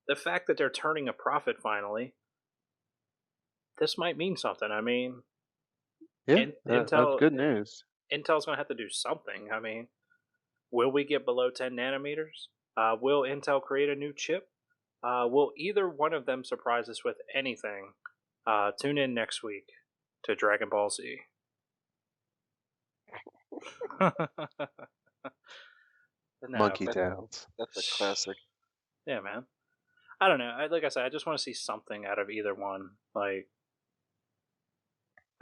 [SPEAKER 1] the fact that they're turning a profit finally, this might mean something. I mean,
[SPEAKER 3] yeah, that's
[SPEAKER 1] Intel
[SPEAKER 3] good news.
[SPEAKER 1] Intel's going to have to do something. I mean, will we get below 10 nanometers? Will Intel create a new chip? Will either one of them surprise us with anything? Tune in next week to Dragon Ball Z. No,
[SPEAKER 3] Monkey
[SPEAKER 1] but
[SPEAKER 3] tails.
[SPEAKER 2] That's a classic.
[SPEAKER 1] yeah, man. I don't know. Like I said, I just want to see something out of either one. Like,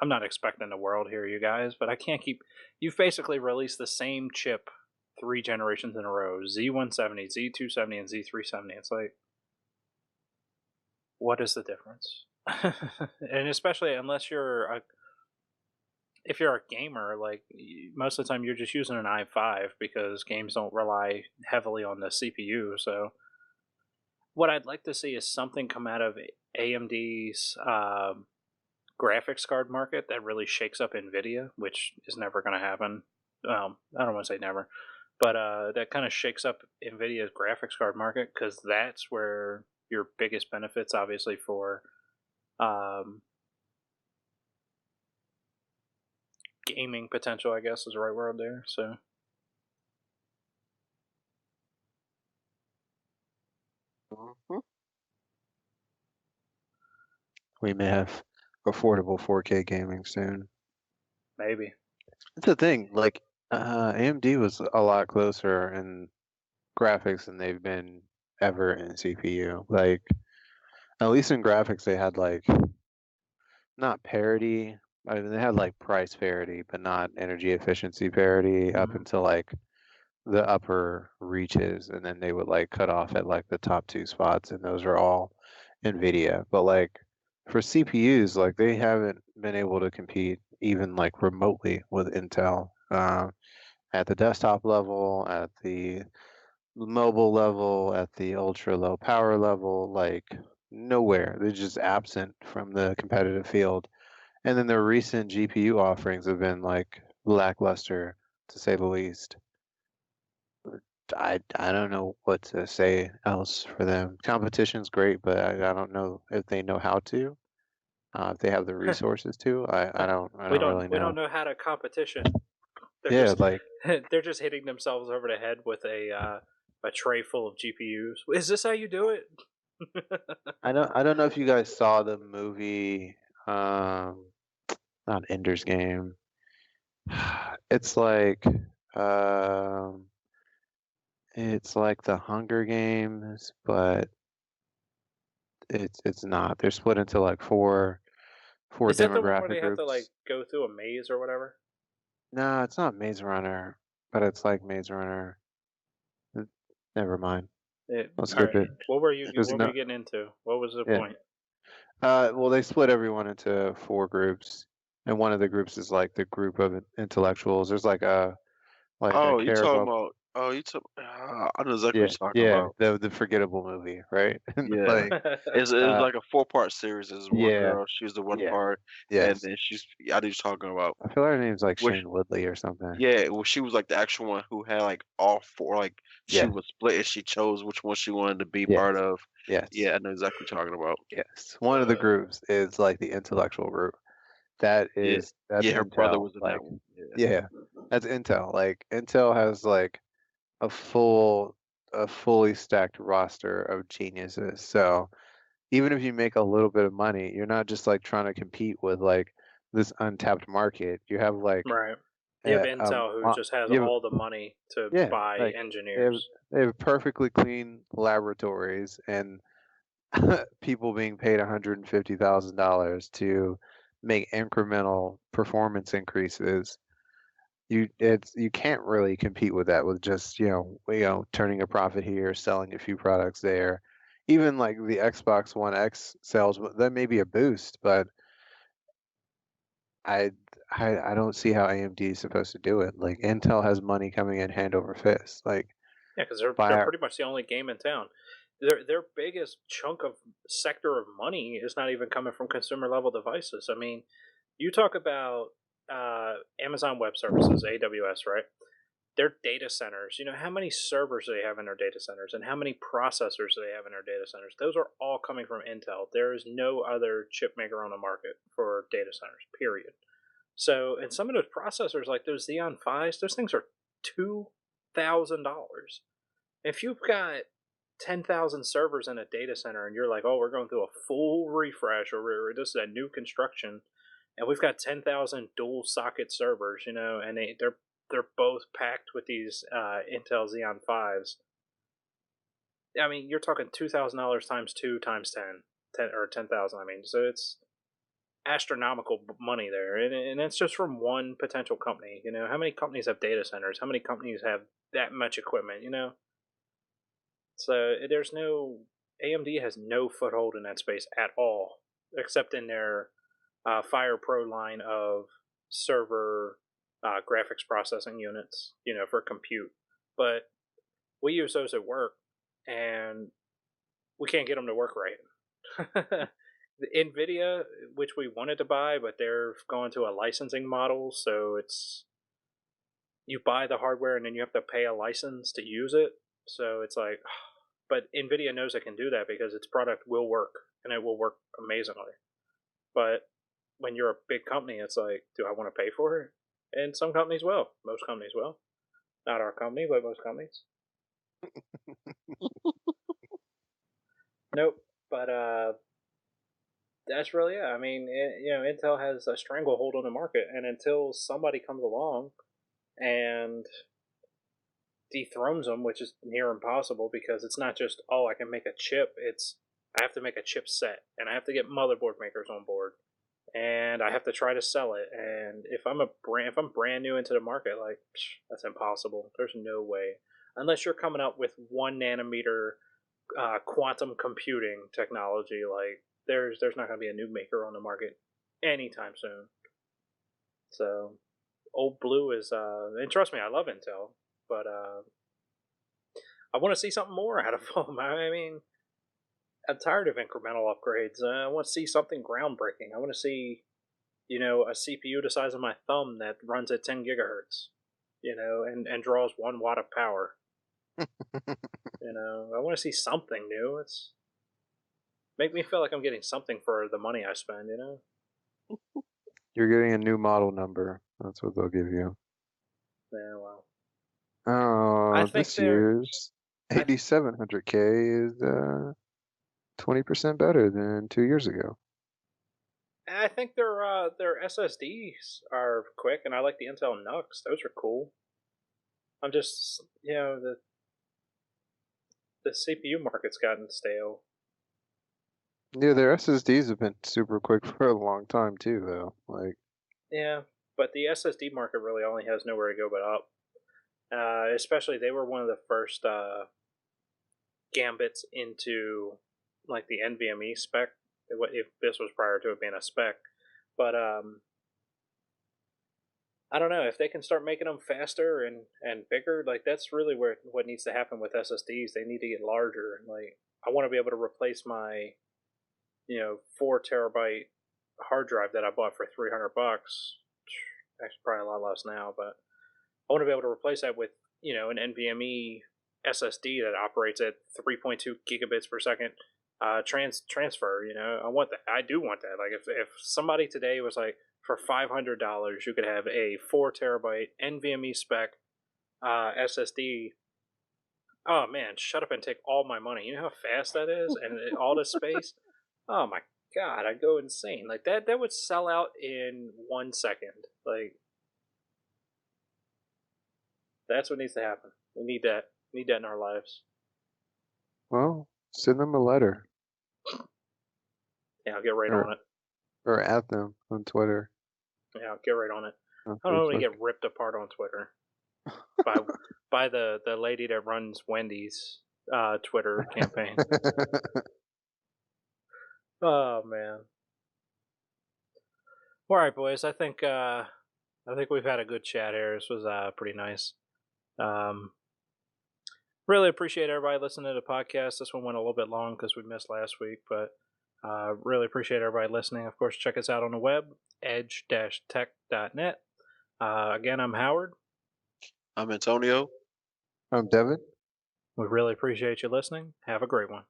[SPEAKER 1] I'm not expecting the world here, you guys, but I can't keep. You've basically released the same chip 3 generations in a row: Z170, Z270, and Z370. It's like, what is the difference? And especially unless if you're a gamer, like most of the time you're just using an i5 because games don't rely heavily on the CPU. So what I'd like to see is something come out of AMD's graphics card market that really shakes up Nvidia, which is never going to happen. I don't want to say never, but that kind of shakes up Nvidia's graphics card market because that's where your biggest benefits, obviously, for um, gaming potential, I guess is the right word there. So
[SPEAKER 2] Mhm.
[SPEAKER 3] We may have affordable 4K gaming soon.
[SPEAKER 1] maybe.
[SPEAKER 3] It's the thing. Like, AMD was a lot closer in graphics than they've been ever in CPU. Like, at least in graphics, they had like not parity, I mean, they had like price parity, but not energy efficiency parity up until like the upper reaches, and then they would like cut off at like the top two spots, and those are all NVIDIA. But like for CPUs, like they haven't been able to compete even like remotely with Intel at the desktop level, at the mobile level, at the ultra low power level, like nowhere. They're just absent from the competitive field. And then their recent GPU offerings have been like lackluster to say the least. I don't know what to say else for them. Competition's great, but I don't know if they know how to. If they have the resources to. I
[SPEAKER 1] we
[SPEAKER 3] don't
[SPEAKER 1] don't
[SPEAKER 3] really
[SPEAKER 1] we don't
[SPEAKER 3] know.
[SPEAKER 1] know how to competition. They're
[SPEAKER 3] Yeah,
[SPEAKER 1] just
[SPEAKER 3] like
[SPEAKER 1] they're just hitting themselves over the head with a tray full of GPUs. Is this how you do it?
[SPEAKER 3] I don't know if you guys saw the movie not Ender's Game. It's like um it's like the Hunger Games, but it's not. They're split into like four
[SPEAKER 1] Is that the one where
[SPEAKER 3] demographic
[SPEAKER 1] they have to like
[SPEAKER 3] groups.
[SPEAKER 1] go through a maze or whatever?
[SPEAKER 3] No, it's not Maze Runner, but it's like Maze Runner. N- Never mind. I'll
[SPEAKER 1] All
[SPEAKER 3] skip
[SPEAKER 1] right.
[SPEAKER 3] it. There's
[SPEAKER 1] What were
[SPEAKER 3] no,
[SPEAKER 1] you getting into? What was the
[SPEAKER 3] yeah.
[SPEAKER 1] point?
[SPEAKER 3] Well, they split everyone into four groups, and one of the groups is like the group of intellectuals. There's like a
[SPEAKER 2] Oh, you talking
[SPEAKER 3] carousel.
[SPEAKER 2] about? Oh, you talk. I know exactly
[SPEAKER 3] Yeah,
[SPEAKER 2] what you're talking
[SPEAKER 3] yeah,
[SPEAKER 2] about.
[SPEAKER 3] the forgettable movie, right?
[SPEAKER 2] Yeah,
[SPEAKER 3] Like,
[SPEAKER 2] it's
[SPEAKER 3] uh,
[SPEAKER 2] like a four-part series. There's one
[SPEAKER 3] yeah,
[SPEAKER 2] girl, she's the one
[SPEAKER 3] yeah,
[SPEAKER 2] part, and
[SPEAKER 3] yes.
[SPEAKER 2] then she's. I know you're talking about.
[SPEAKER 3] I feel like her name's like
[SPEAKER 2] Which,
[SPEAKER 3] Shane Woodley or something.
[SPEAKER 2] yeah, well, she was like the actual one who had like all four. Like she
[SPEAKER 3] Yes,
[SPEAKER 2] was split, and she chose which one she wanted to be part
[SPEAKER 3] yes,
[SPEAKER 2] of.
[SPEAKER 3] yes,
[SPEAKER 2] Yeah, I know exactly what you're talking about.
[SPEAKER 3] yes. One of the groups is like the intellectual group.
[SPEAKER 2] Yeah,
[SPEAKER 3] That's
[SPEAKER 2] yeah, her brother
[SPEAKER 3] Intel.
[SPEAKER 2] was in that
[SPEAKER 3] Like,
[SPEAKER 2] one. Yeah.
[SPEAKER 3] yeah, that's Intel. Like, Intel has like a full, a fully stacked roster of geniuses. So even if you make a little bit of money, you're not just like trying to compete with like this untapped market. You have like
[SPEAKER 1] Right. You have
[SPEAKER 3] a,
[SPEAKER 1] Intel who just has
[SPEAKER 3] you have,
[SPEAKER 1] all the money to
[SPEAKER 3] yeah,
[SPEAKER 1] buy
[SPEAKER 3] like
[SPEAKER 1] engineers.
[SPEAKER 3] they have perfectly clean laboratories and people being paid $150,000 to make incremental performance increases. You can't really compete with that with just turning a profit here, selling a few products there. Even like the Xbox One X sales, that may be a boost, but I I don't see how AMD is supposed to do it. Like Intel has money coming in hand over fist. Like
[SPEAKER 1] Yeah, because they're
[SPEAKER 3] buy
[SPEAKER 1] pretty much the only game in town. Their biggest chunk of sector of money is not even coming from consumer level devices. I mean, you talk about Amazon Web Services (AWS), right? Their data centers. You know how many servers they have in their data centers, and how many processors they have in their data centers. Those are all coming from Intel. There is no other chip maker on the market for data centers. Period. So, and some of those processors, like those Xeon 5s, those things are $2,000. If you've got 10,000 servers in a data center and you're like, oh, we're going through a full refresh or this is a new construction, and we've got 10,000 dual socket servers, and they're both packed with these Intel Xeon 5s. I mean, you're talking $2,000 times 2 times 10 or 10,000. I mean, so it's astronomical money there, and it's just from one potential company. How many companies have data centers? How many companies have that much equipment? So there's no AMD has no foothold in that space at all, except in their Fire Pro line of server graphics processing units, for compute. But we use those at work, and we can't get them to work right. The Nvidia, which we wanted to buy, but they're going to a licensing model, so it's you buy the hardware and then you have to pay a license to use it. So it's like, but Nvidia knows it can do that because its product will work and it will work amazingly. But when you're a big company, it's like, do I want to pay for it? And some companies will. Most companies will. Not our company, but most companies. Nope. But that's really it. I mean, Intel has a stranglehold on the market, and until somebody comes along and dethrones them, which is near impossible because it's not just, oh, I can make a chip. It's I have to make a chip set, and I have to get motherboard makers on board, and I have to try to sell it. And if I'm brand new into the market, like that's impossible. There's no way unless you're coming up with 1 nanometer quantum computing technology. Like there's not going to be a new maker on the market anytime soon. So Old Blue is and trust me, I love Intel, but I want to see something more out of them. I mean, I'm tired of incremental upgrades. I want to see something groundbreaking. I want to see, a CPU the size of my thumb that runs at 10 gigahertz, and draws 1 watt of power. I want to see something new. It's make me feel like I'm getting something for the money I spend.
[SPEAKER 3] You're getting a new model number. That's what they'll give you.
[SPEAKER 1] Yeah, well, I
[SPEAKER 3] Oh,
[SPEAKER 1] think
[SPEAKER 3] this
[SPEAKER 1] they're.
[SPEAKER 3] year's 8700K is 20% better than 2 years ago.
[SPEAKER 1] I think their SSDs are quick, and I like the Intel NUCs. Those are cool. I'm just, the CPU market's gotten stale.
[SPEAKER 3] Yeah, their SSDs have been super quick for a long time too, though. Like,
[SPEAKER 1] Yeah, but the SSD market really only has nowhere to go but up. Especially, they were one of the first gambits into like the NVMe spec. If this was prior to it being a spec, but I don't know if they can start making them faster and bigger. Like that's really what needs to happen with SSDs. They need to get larger. Like I want to be able to replace my 4 terabyte hard drive that I bought for $300. Actually, probably a lot less now, but I want to be able to replace that with an NVMe SSD that operates at 3.2 gigabits per second transfer. I want that. I do want that. Like if somebody today was like, for $500 you could have a 4 terabyte NVMe spec SSD. Oh man, shut up and take all my money. You know how fast that is, and all this space. Oh my god, I'd go insane. Like that would sell out in 1 second. Like that's what needs to happen. We need that. We need that in our lives.
[SPEAKER 3] well, send them a letter
[SPEAKER 1] Yeah, I'll get right
[SPEAKER 3] or
[SPEAKER 1] on it.
[SPEAKER 3] or at them on Twitter.
[SPEAKER 1] Yeah, I'll get right on it.
[SPEAKER 3] On
[SPEAKER 1] I don't know when
[SPEAKER 3] Facebook.
[SPEAKER 1] to get ripped apart on Twitter by by the lady that runs Wendy's Twitter campaign. Oh man. All right, boys. I think we've had a good chat here. This was pretty nice. Um, really appreciate everybody listening to the podcast. This one went a little bit long because we missed last week, but really appreciate everybody listening. Of course, check us out on the web, edge-tech.net. Again, I'm Howard.
[SPEAKER 2] I'm Antonio.
[SPEAKER 3] I'm Devin.
[SPEAKER 1] We really appreciate you listening. Have a great one.